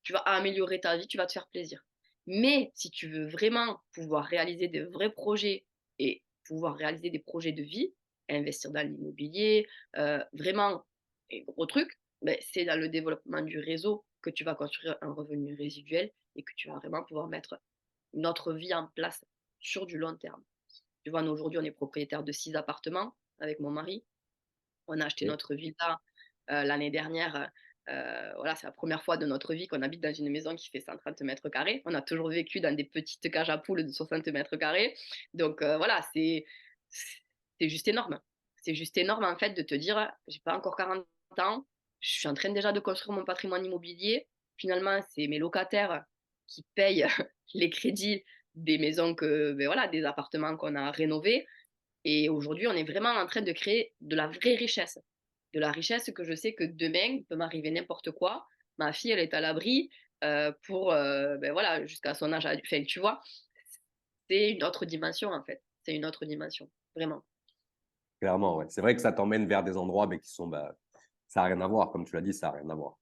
Tu vas améliorer ta vie, tu vas te faire plaisir. Mais si tu veux vraiment pouvoir réaliser de vrais projets et pouvoir réaliser des projets de vie, investir dans l'immobilier, vraiment, et gros truc, ben, c'est dans le développement du réseau que tu vas construire un revenu résiduel et que tu vas vraiment pouvoir mettre notre vie en place sur du long terme. Tu vois, nous aujourd'hui, on est propriétaire de 6 appartements avec mon mari. On a acheté Ok. notre villa l'année dernière. Voilà, c'est la première fois de notre vie qu'on habite dans une maison qui fait 130 mètres carrés. On a toujours vécu dans des petites cages à poules de 60 mètres carrés. Donc voilà, c'est juste énorme. C'est juste énorme en fait de te dire, j'ai pas encore 40 ans, je suis en train déjà de construire mon patrimoine immobilier. Finalement, c'est mes locataires qui payent les crédits des maisons que, ben voilà, des appartements qu'on a rénovés. Et aujourd'hui, on est vraiment en train de créer de la vraie richesse. De la richesse que je sais que demain, il peut m'arriver n'importe quoi. Ma fille, elle est à l'abri pour, ben voilà, jusqu'à son âge adulte. Enfin, tu vois, c'est une autre dimension en fait. C'est une autre dimension, vraiment. Clairement, ouais. C'est vrai que ça t'emmène vers des endroits mais qui sont, bah, ça n'a rien à voir, comme tu l'as dit, ça n'a rien à voir.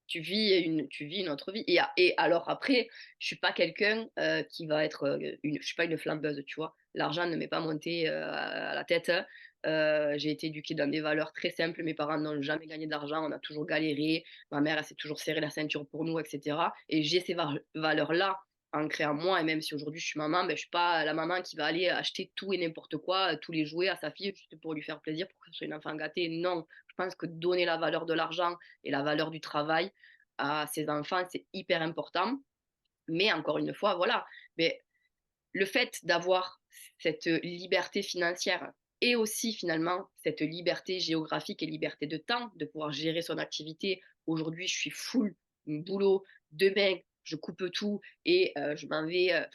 Tu vis une autre vie. Et alors après, je suis pas quelqu'un qui va être je suis pas une flambeuse, tu vois. L'argent ne m'est pas monté à la tête. J'ai été éduquée dans des valeurs très simples. Mes parents n'ont jamais gagné d'argent. On a toujours galéré. Ma mère, elle s'est toujours serré la ceinture pour nous, etc. Et j'ai ces valeurs-là ancré en moi et même si aujourd'hui je suis maman, je suis pas la maman qui va aller acheter tout et n'importe quoi, tous les jouets à sa fille juste pour lui faire plaisir, pour que ce soit une enfant gâtée. Non, je pense que donner la valeur de l'argent et la valeur du travail à ses enfants, c'est hyper important. Mais encore une fois, voilà, mais le fait d'avoir cette liberté financière et aussi finalement cette liberté géographique et liberté de temps, de pouvoir gérer son activité. Aujourd'hui, je suis full boulot, demain, je coupe tout et je m'en vais,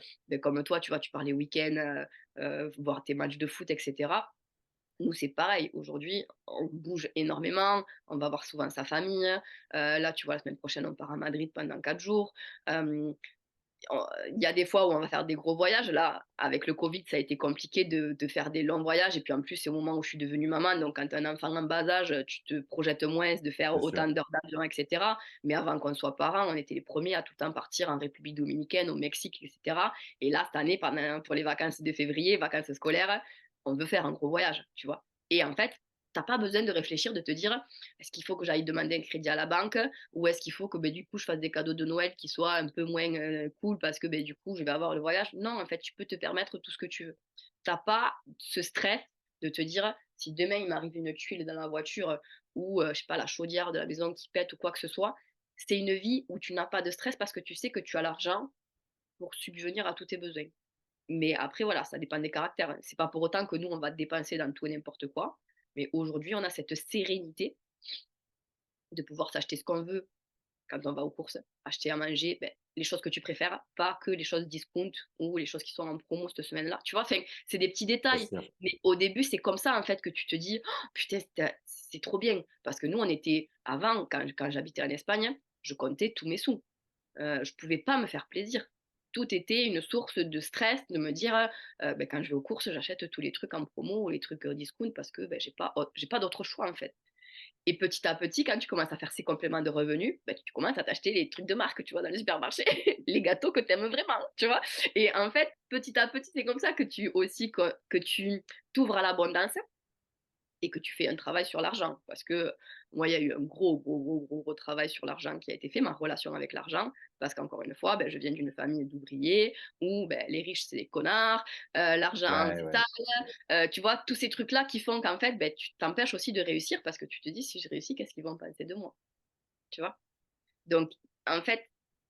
comme toi, tu vois, tu parlais week-end, voir tes matchs de foot, etc. Nous, c'est pareil. Aujourd'hui, on bouge énormément, on va voir souvent sa famille. Là, tu vois, la semaine prochaine, on part à Madrid pendant 4 jours. Euh, il y a des fois où on va faire des gros voyages. Là, avec le Covid, ça a été compliqué de faire des longs voyages. Et puis en plus, c'est au moment où je suis devenue maman. Donc, quand tu as un enfant en bas âge, tu te projettes moins de faire Bien sûr. autant d'heures d'avion, etc. Mais avant qu'on soit parents, on était les premiers à tout le temps partir en République dominicaine, au Mexique, etc. Et là, cette année, pour les vacances de février, vacances scolaires, on veut faire un gros voyage, tu vois. Et en fait, t'as pas besoin de réfléchir, de te dire, est-ce qu'il faut que j'aille demander un crédit à la banque ou est-ce qu'il faut que du coup je fasse des cadeaux de Noël qui soient un peu moins cool parce que du coup je vais avoir le voyage. Non, en fait, tu peux te permettre tout ce que tu veux. T'as pas ce stress de te dire si demain il m'arrive une tuile dans la voiture ou je sais pas la chaudière de la maison qui pète ou quoi que ce soit. C'est une vie où tu n'as pas de stress parce que tu sais que tu as l'argent pour subvenir à tous tes besoins. Mais après, voilà, ça dépend des caractères, hein. C'est pas pour autant que nous, on va dépenser dans tout et n'importe quoi. Mais aujourd'hui, on a cette sérénité de pouvoir s'acheter ce qu'on veut quand on va aux courses, acheter à manger, les choses que tu préfères, pas que les choses discount ou les choses qui sont en promo cette semaine-là. Tu vois, enfin, c'est des petits Bien détails. sûr. Mais au début, c'est comme ça, en fait, que tu te dis, oh, putain, c'est trop bien. Parce que nous, on était, avant, quand j'habitais en Espagne, je comptais tous mes sous. Je pouvais pas me faire plaisir. Tout était une source de stress, de me dire, quand je vais aux courses, j'achète tous les trucs en promo ou les trucs discount parce que j'ai pas d'autre choix, en fait. Et petit à petit, quand tu commences à faire ces compléments de revenus, tu commences à t'acheter les trucs de marque, tu vois, dans le supermarché, les gâteaux que tu aimes vraiment, tu vois. Et en fait, petit à petit, c'est comme ça que tu aussi que tu t'ouvres à l'abondance et que tu fais un travail sur l'argent. Parce que moi, il y a eu un gros travail sur l'argent qui a été fait, ma relation avec l'argent. Parce qu'encore une fois, je viens d'une famille d'ouvriers où les riches, c'est des connards, l'argent, Ouais, c'est ouais. sale. Tu vois, tous ces trucs-là qui font qu'en fait, tu t'empêches aussi de réussir parce que tu te dis, si je réussis, qu'est-ce qu'ils vont penser de moi? Tu vois? Donc, en fait,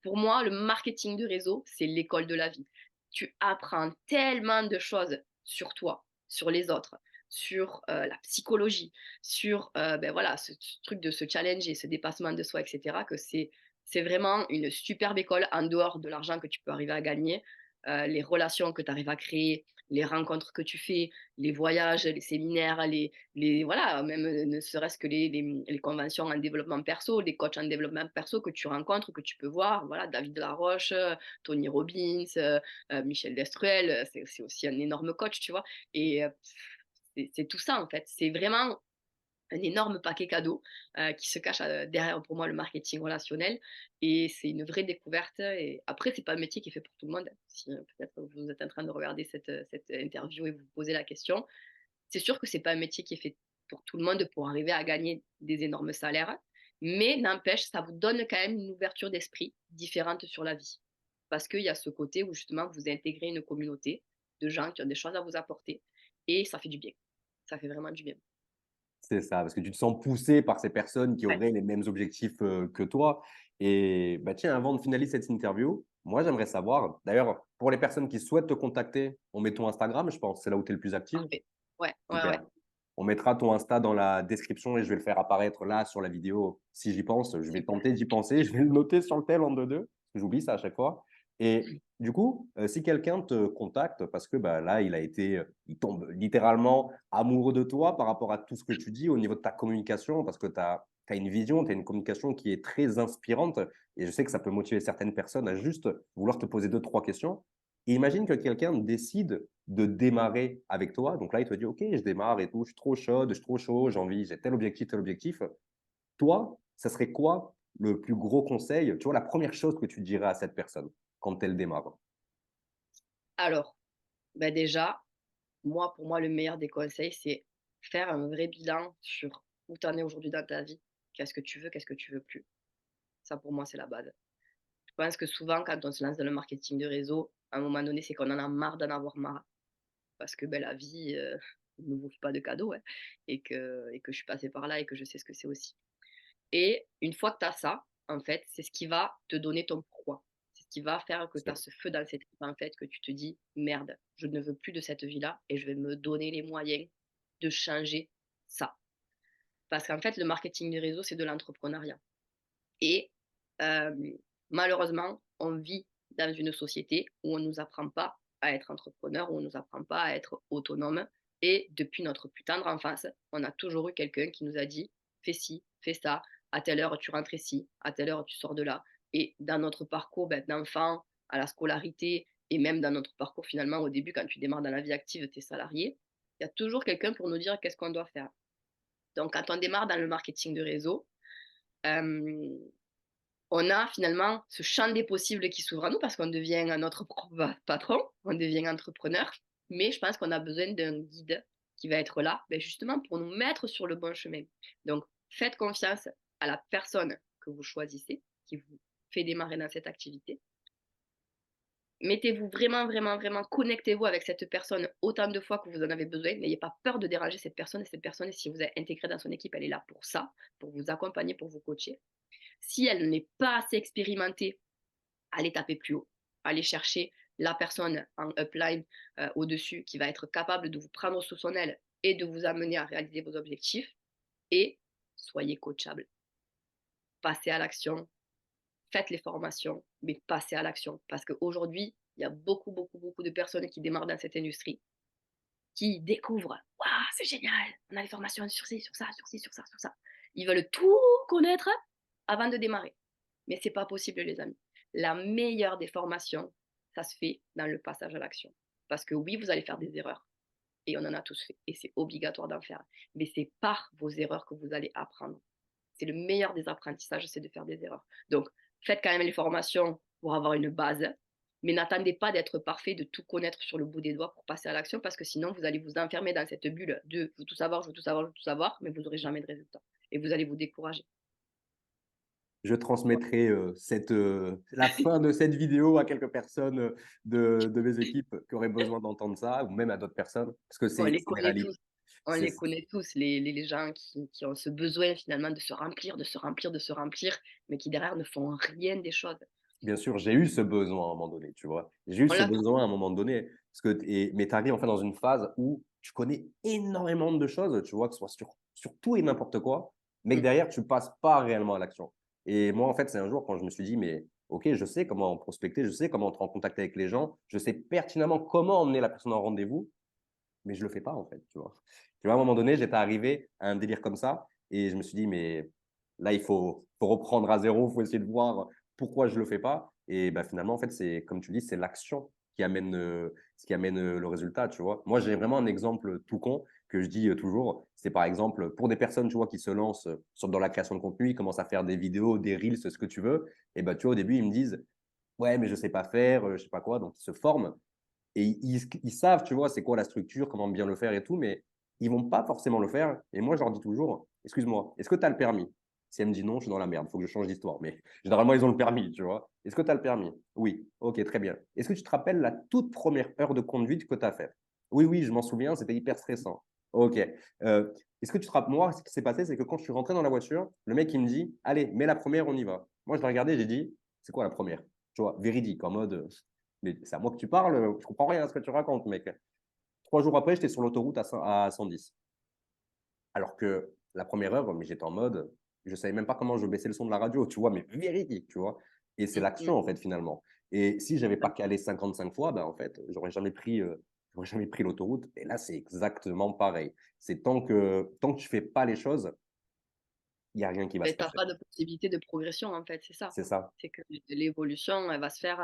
pour moi, le marketing de réseau, c'est l'école de la vie. Tu apprends tellement de choses sur toi, sur les autres, sur la psychologie, sur voilà, ce truc de se challenger, ce dépassement de soi, etc., que c'est vraiment une superbe école en dehors de l'argent que tu peux arriver à gagner, les relations que tu arrives à créer, les rencontres que tu fais, les voyages, les séminaires, voilà, même ne serait-ce que les conventions en développement perso, les coachs en développement perso que tu rencontres, que tu peux voir, voilà, David Laroche, Tony Robbins, Michel Destruel, c'est aussi un énorme coach, tu vois. Et c'est tout ça en fait. C'est vraiment un énorme paquet cadeau qui se cache derrière pour moi le marketing relationnel et c'est une vraie découverte et après c'est pas un métier qui est fait pour tout le monde si peut-être vous êtes en train de regarder cette interview et vous posez la question c'est sûr que c'est pas un métier qui est fait pour tout le monde pour arriver à gagner des énormes salaires, mais n'empêche, ça vous donne quand même une ouverture d'esprit différente sur la vie. Parce qu'il y a ce côté où justement vous intégrez une communauté de gens qui ont des choses à vous apporter et ça fait du bien. Ça fait vraiment du bien. C'est ça, parce que tu te sens poussé par ces personnes qui Ouais, auraient les mêmes objectifs que toi. Et bah, tiens, avant de finaliser cette interview, moi, j'aimerais savoir, d'ailleurs, pour les personnes qui souhaitent te contacter, on met ton Instagram, je pense, c'est là où tu es le plus actif. parfait. Ouais, ouais, ouais. Super. On mettra ton Insta dans la description et je vais le faire apparaître là sur la vidéo si j'y pense. Je vais Super. tenter d'y penser. Je vais le noter sur le tel en deux-deux, parce que j'oublie ça à chaque fois. Et du coup, si quelqu'un te contacte, parce que bah, là, il tombe littéralement amoureux de toi par rapport à tout ce que tu dis au niveau de ta communication, parce que tu as une vision, tu as une communication qui est très inspirante. Et je sais que ça peut motiver certaines personnes à juste vouloir te poser deux, trois questions. Et imagine que quelqu'un décide de démarrer avec toi. Donc là, il te dit, OK, je démarre et tout, je suis trop chaude, je suis trop chaud, j'ai envie, j'ai tel objectif, tel objectif. Toi, ça serait quoi le plus gros conseil, tu vois, la première chose que tu dirais à cette personne quand elle démarre? Alors, déjà, pour moi, le meilleur des conseils, c'est faire un vrai bilan sur où tu en es aujourd'hui dans ta vie. Qu'est-ce que tu veux, qu'est-ce que tu veux plus. Ça, pour moi, c'est la base. Je pense que souvent, quand on se lance dans le marketing de réseau, à un moment donné, c'est qu'on en a marre d'en avoir marre. Parce que, la vie, ne vous fait pas de cadeaux, hein, et que je suis passée par là et que je sais ce que c'est aussi. Et une fois que tu as ça, en fait, c'est ce qui va te donner ton pourquoi. C'est ce qui va faire que tu as sûr. ce feu dans cette tripes, en fait, que tu te dis: «Merde, je ne veux plus de cette vie-là et je vais me donner les moyens de changer ça». Parce qu'en fait, le marketing des réseaux, c'est de l'entrepreneuriat et malheureusement, on vit dans une société où on ne nous apprend pas à être entrepreneur, où on ne nous apprend pas à être autonome et depuis notre plus tendre enfance, on a toujours eu quelqu'un qui nous a dit: «Fais ci, fais ça, à telle heure tu rentres ici, à telle heure tu sors de là» et dans notre parcours, d'enfant à la scolarité et même dans notre parcours finalement au début quand tu démarres dans la vie active, tu es salarié, il y a toujours quelqu'un pour nous dire qu'est-ce qu'on doit faire. Donc quand on démarre dans le marketing de réseau, hem on a finalement ce champ des possibles qui s'ouvre à nous parce qu'on devient notre propre patron, on devient entrepreneur. Mais je pense qu'on a besoin d'un guide qui va être là, justement pour nous mettre sur le bon chemin. Donc, faites confiance à la personne que vous choisissez, qui vous fait démarrer dans cette activité. Mettez-vous vraiment, vraiment, vraiment, connectez-vous avec cette personne autant de fois que vous en avez besoin. N'ayez pas peur de déranger cette personne. Et cette personne, si vous êtes intégré dans son équipe, elle est là pour ça, pour vous accompagner, pour vous coacher. Si elle n'est pas assez expérimentée, allez taper plus haut. Allez chercher la personne en upline au-dessus qui va être capable de vous prendre sous son aile et de vous amener à réaliser vos objectifs. Et soyez coachable. Passez à l'action, faites les formations, mais passez à l'action. Parce qu'aujourd'hui, il y a beaucoup, beaucoup, beaucoup de personnes qui démarrent dans cette industrie, qui découvrent, waouh, c'est génial, on a les formations sur ci, sur ça, sur ci, sur ça, sur ça. Ils veulent tout connaître avant de démarrer. Mais c'est pas possible, les amis. La meilleure des formations, ça se fait dans le passage à l'action. Parce que oui, vous allez faire des erreurs. Et on en a tous fait. Et c'est obligatoire d'en faire. Mais c'est par vos erreurs que vous allez apprendre. C'est le meilleur des apprentissages, c'est de faire des erreurs. Donc, faites quand même les formations pour avoir une base. Mais n'attendez pas d'être parfait, de tout connaître sur le bout des doigts pour passer à l'action, parce que sinon, vous allez vous enfermer dans cette bulle de je veux tout savoir, je veux tout savoir, je veux tout savoir, mais vous n'aurez jamais de résultat. Et vous allez vous décourager. Je transmettrai la fin de cette vidéo à quelques personnes de mes équipes qui auraient besoin d'entendre ça, ou même à d'autres personnes, parce que On c'est les les connaît réalités. tous. On les connaît tous, les gens qui ont ce besoin finalement de se remplir, de se remplir, de se remplir, mais qui derrière ne font rien des choses. Bien sûr, j'ai eu ce besoin à un moment donné, tu vois. J'ai eu On ce l'a tous. besoin à un moment donné, mais tu arrives en fait dans une phase où tu connais énormément de choses, tu vois, que ce soit sur tout et n'importe quoi, mais que Mmh. derrière, tu passes pas réellement à l'action. Et moi, en fait, c'est un jour quand je me suis dit, mais ok, je sais comment prospecter, je sais comment entrer en contact avec les gens, je sais pertinemment comment emmener la personne en rendez-vous, mais je le fais pas, en fait, tu vois. Tu vois, à un moment donné, j'étais arrivé à un délire comme ça et je me suis dit, mais là, faut reprendre à zéro, il faut essayer de voir pourquoi je le fais pas. Et bah, finalement, en fait, c'est comme tu dis, c'est l'action ce qui amène le résultat, tu vois. Moi, j'ai vraiment un exemple tout con que je dis toujours. C'est par exemple pour des personnes, tu vois, qui se lancent dans la création de contenu, ils commencent à faire des vidéos, des reels, ce que tu veux. Et bah, tu vois, au début, ils me disent, ouais, mais je sais pas faire, je sais pas quoi. Donc, ils se forment et ils savent, tu vois, c'est quoi la structure, comment bien le faire et tout, mais ils vont pas forcément le faire. Et moi, je leur dis toujours, excuse-moi, est-ce que tu as le permis? Si elle me dit non, je suis dans la merde, il faut que je change d'histoire. Mais généralement, ils ont le permis, tu vois. Est-ce que tu as le permis? Oui. Ok, très bien. Est-ce que tu te rappelles la toute première heure de conduite que tu as faite? Oui, oui, je m'en souviens, c'était hyper stressant. Ok. Est-ce que tu te rappelles, moi, ce qui s'est passé, c'est que quand je suis rentré dans la voiture, le mec, il me dit, allez, mets la première, on y va. Moi, je l'ai regardé, j'ai dit, c'est quoi la première? Tu vois, véridique, en mode, mais c'est à moi que tu parles, je comprends rien à ce que tu racontes, mec. 3 jours après, j'étais sur l'autoroute à 110. Alors que la première heure, mais j'étais en mode, je savais même pas comment je baissais le son de la radio, tu vois, mais véridique, tu vois. Et c'est Mmh mh. l'action, en fait, finalement. Et si j'avais pas calé 55 fois, ben, en fait, j'aurais jamais pris l'autoroute. Et là, c'est exactement pareil. C'est tant que tu fais pas les choses, il y a rien qui va se Tu passer. pas de possibilité de progression, en fait, c'est ça. C'est ça. C'est que l'évolution, elle va se faire,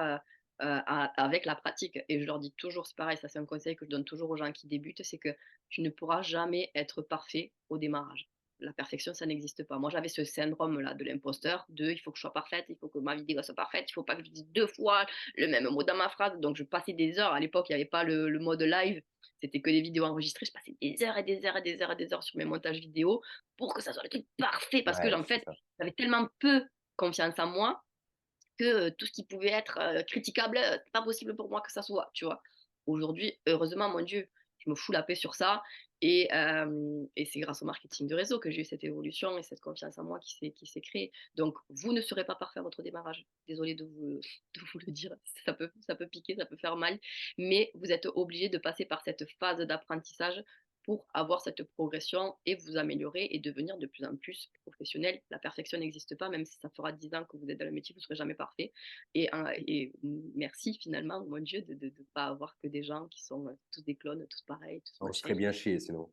a avec la pratique et je leur dis toujours, c'est pareil, ça c'est un conseil que je donne toujours aux gens qui débutent, c'est que tu ne pourras jamais être parfait au démarrage. La perfection, ça n'existe pas. Moi, j'avais ce syndrome-là de l'imposteur, de: «Il faut que je sois parfaite, il faut que ma vidéo soit parfaite, il faut pas que je dise 2 fois le même mot dans ma phrase». Donc je passais des heures, à l'époque, il y avait pas le mode live, c'était que des vidéos enregistrées. Je passais des heures et des heures et des heures et des heures sur mes montages vidéo pour que ça soit le truc parfait parce que, Ouais, en c'est fait, ça. j'avais tellement peu confiance en moi que, tout ce qui pouvait être, critiquable, c'est pas possible pour moi que ça soit, tu vois? Aujourd'hui, heureusement, mon Dieu, je me fous la paix sur ça et c'est grâce au marketing de réseau que j'ai eu cette évolution et cette confiance en moi qui s'est créée. Donc vous ne serez pas parfait à votre démarrage. Désolée de vous de vous le dire, ça peut piquer, ça peut faire mal, mais vous êtes obligé de passer par cette phase d'apprentissage pour avoir cette progression et vous améliorer et devenir de plus en plus professionnel. La perfection n'existe pas, même si ça fera 10 ans que vous êtes dans le métier, vous ne serez jamais parfait. Merci finalement, mon Dieu, de ne pas avoir que des gens qui sont tous des clones, tous pareils, tous On se machin. ferait bien chier sinon.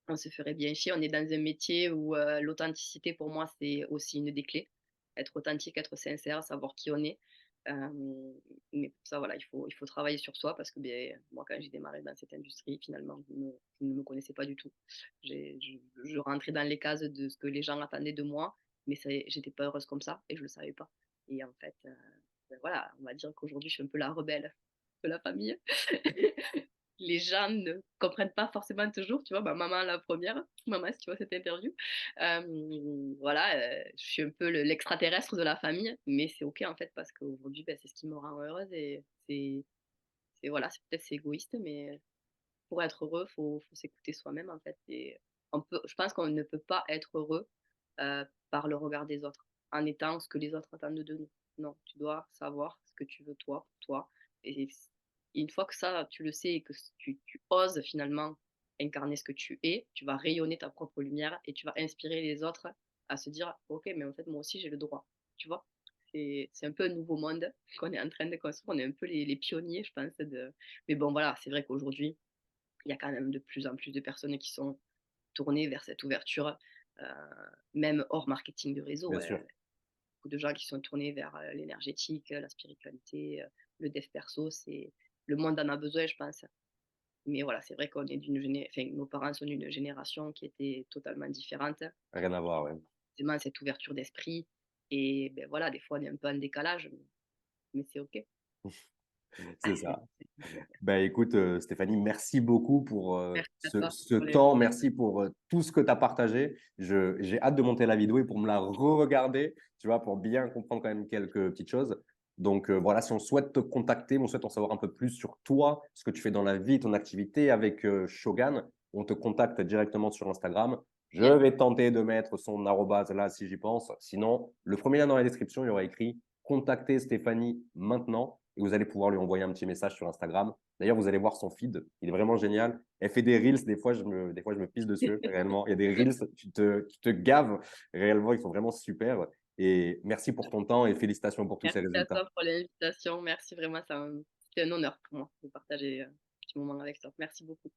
On se ferait bien chier. On est dans un métier où l'authenticité, pour moi, c'est aussi une des clés. Être authentique, être sincère, savoir qui on est. Euh, mais pour ça, voilà, il faut travailler sur soi parce que ben, moi, quand j'ai démarré dans cette industrie, finalement, je ne me connaissais pas du tout. Je rentrais dans les cases de ce que les gens attendaient de moi, mais j'étais pas heureuse comme ça et je le savais pas. Et en fait, ben voilà, on va dire qu'aujourd'hui, je suis un peu la rebelle de la famille. Les gens ne comprennent pas forcément toujours, tu vois? Ma maman la première, maman si tu vois cette interview. Voilà, je suis un peu l'extraterrestre de la famille, mais c'est OK en fait parce qu'aujourd'hui, bah, c'est ce qui me rend heureuse et c'est voilà, c'est égoïste, mais pour être heureux, faut s'écouter soi-même en fait et je pense qu'on ne peut pas être heureux, par le regard des autres, en étant ce que les autres attendent de nous. Non, tu dois savoir ce que tu veux toi, pour toi et une fois que ça, tu le sais et que tu oses finalement incarner ce que tu es, tu vas rayonner ta propre lumière et tu vas inspirer les autres à se dire: «OK, mais en fait moi aussi j'ai le droit». Tu vois? C'est un peu un nouveau monde qu'on est en train de construire. On est un peu les pionniers, je pense, mais bon voilà, c'est vrai qu'aujourd'hui il y a quand même de plus en plus de personnes qui sont tournées vers cette ouverture, heu, même hors marketing de réseau, Bien sûr. beaucoup de gens qui sont tournés vers, l'énergétique, la spiritualité, le dev perso, le monde en a besoin, je pense. Mais voilà, c'est vrai qu'on est enfin, nos parents sont d'une génération qui était totalement différente. Rien à voir, ouais. Forcément cette ouverture d'esprit et beh, voilà, des fois on est un peu en décalage, mais c'est OK. C'est ça. Bah, écoute, Stéphanie, merci beaucoup pour, Merci à ce toi ce pour les temps. Merci pour, tout ce que tu as partagé. J'ai hâte de monter la vidéo et pour me la re-regarder, tu vois? Pour bien comprendre quand même quelques petites choses. Donc, voilà, si on souhaite te contacter, on souhaite en savoir un peu plus sur toi, ce que tu fais dans la vie, ton activité avec, Shogun, on te contacte directement sur Instagram. Je yes, vais tenter de mettre son arrobase là, si j'y pense. Sinon, le premier lien dans la description, il y aura écrit: «Contactez Stéphanie maintenant» et vous allez pouvoir lui envoyer un petit message sur Instagram. D'ailleurs, vous allez voir son feed, il est vraiment génial. Elle fait des reels, des fois je me pisse dessus, réellement. Il y a des reels, tu te gaves, réellement, ils sont vraiment super. Et merci pour ton temps et félicitations pour tous ces merci à résultats. toi pour l'invitation. Merci vraiment, c'était un honneur pour moi de partager, un petit moment avec toi. Merci beaucoup.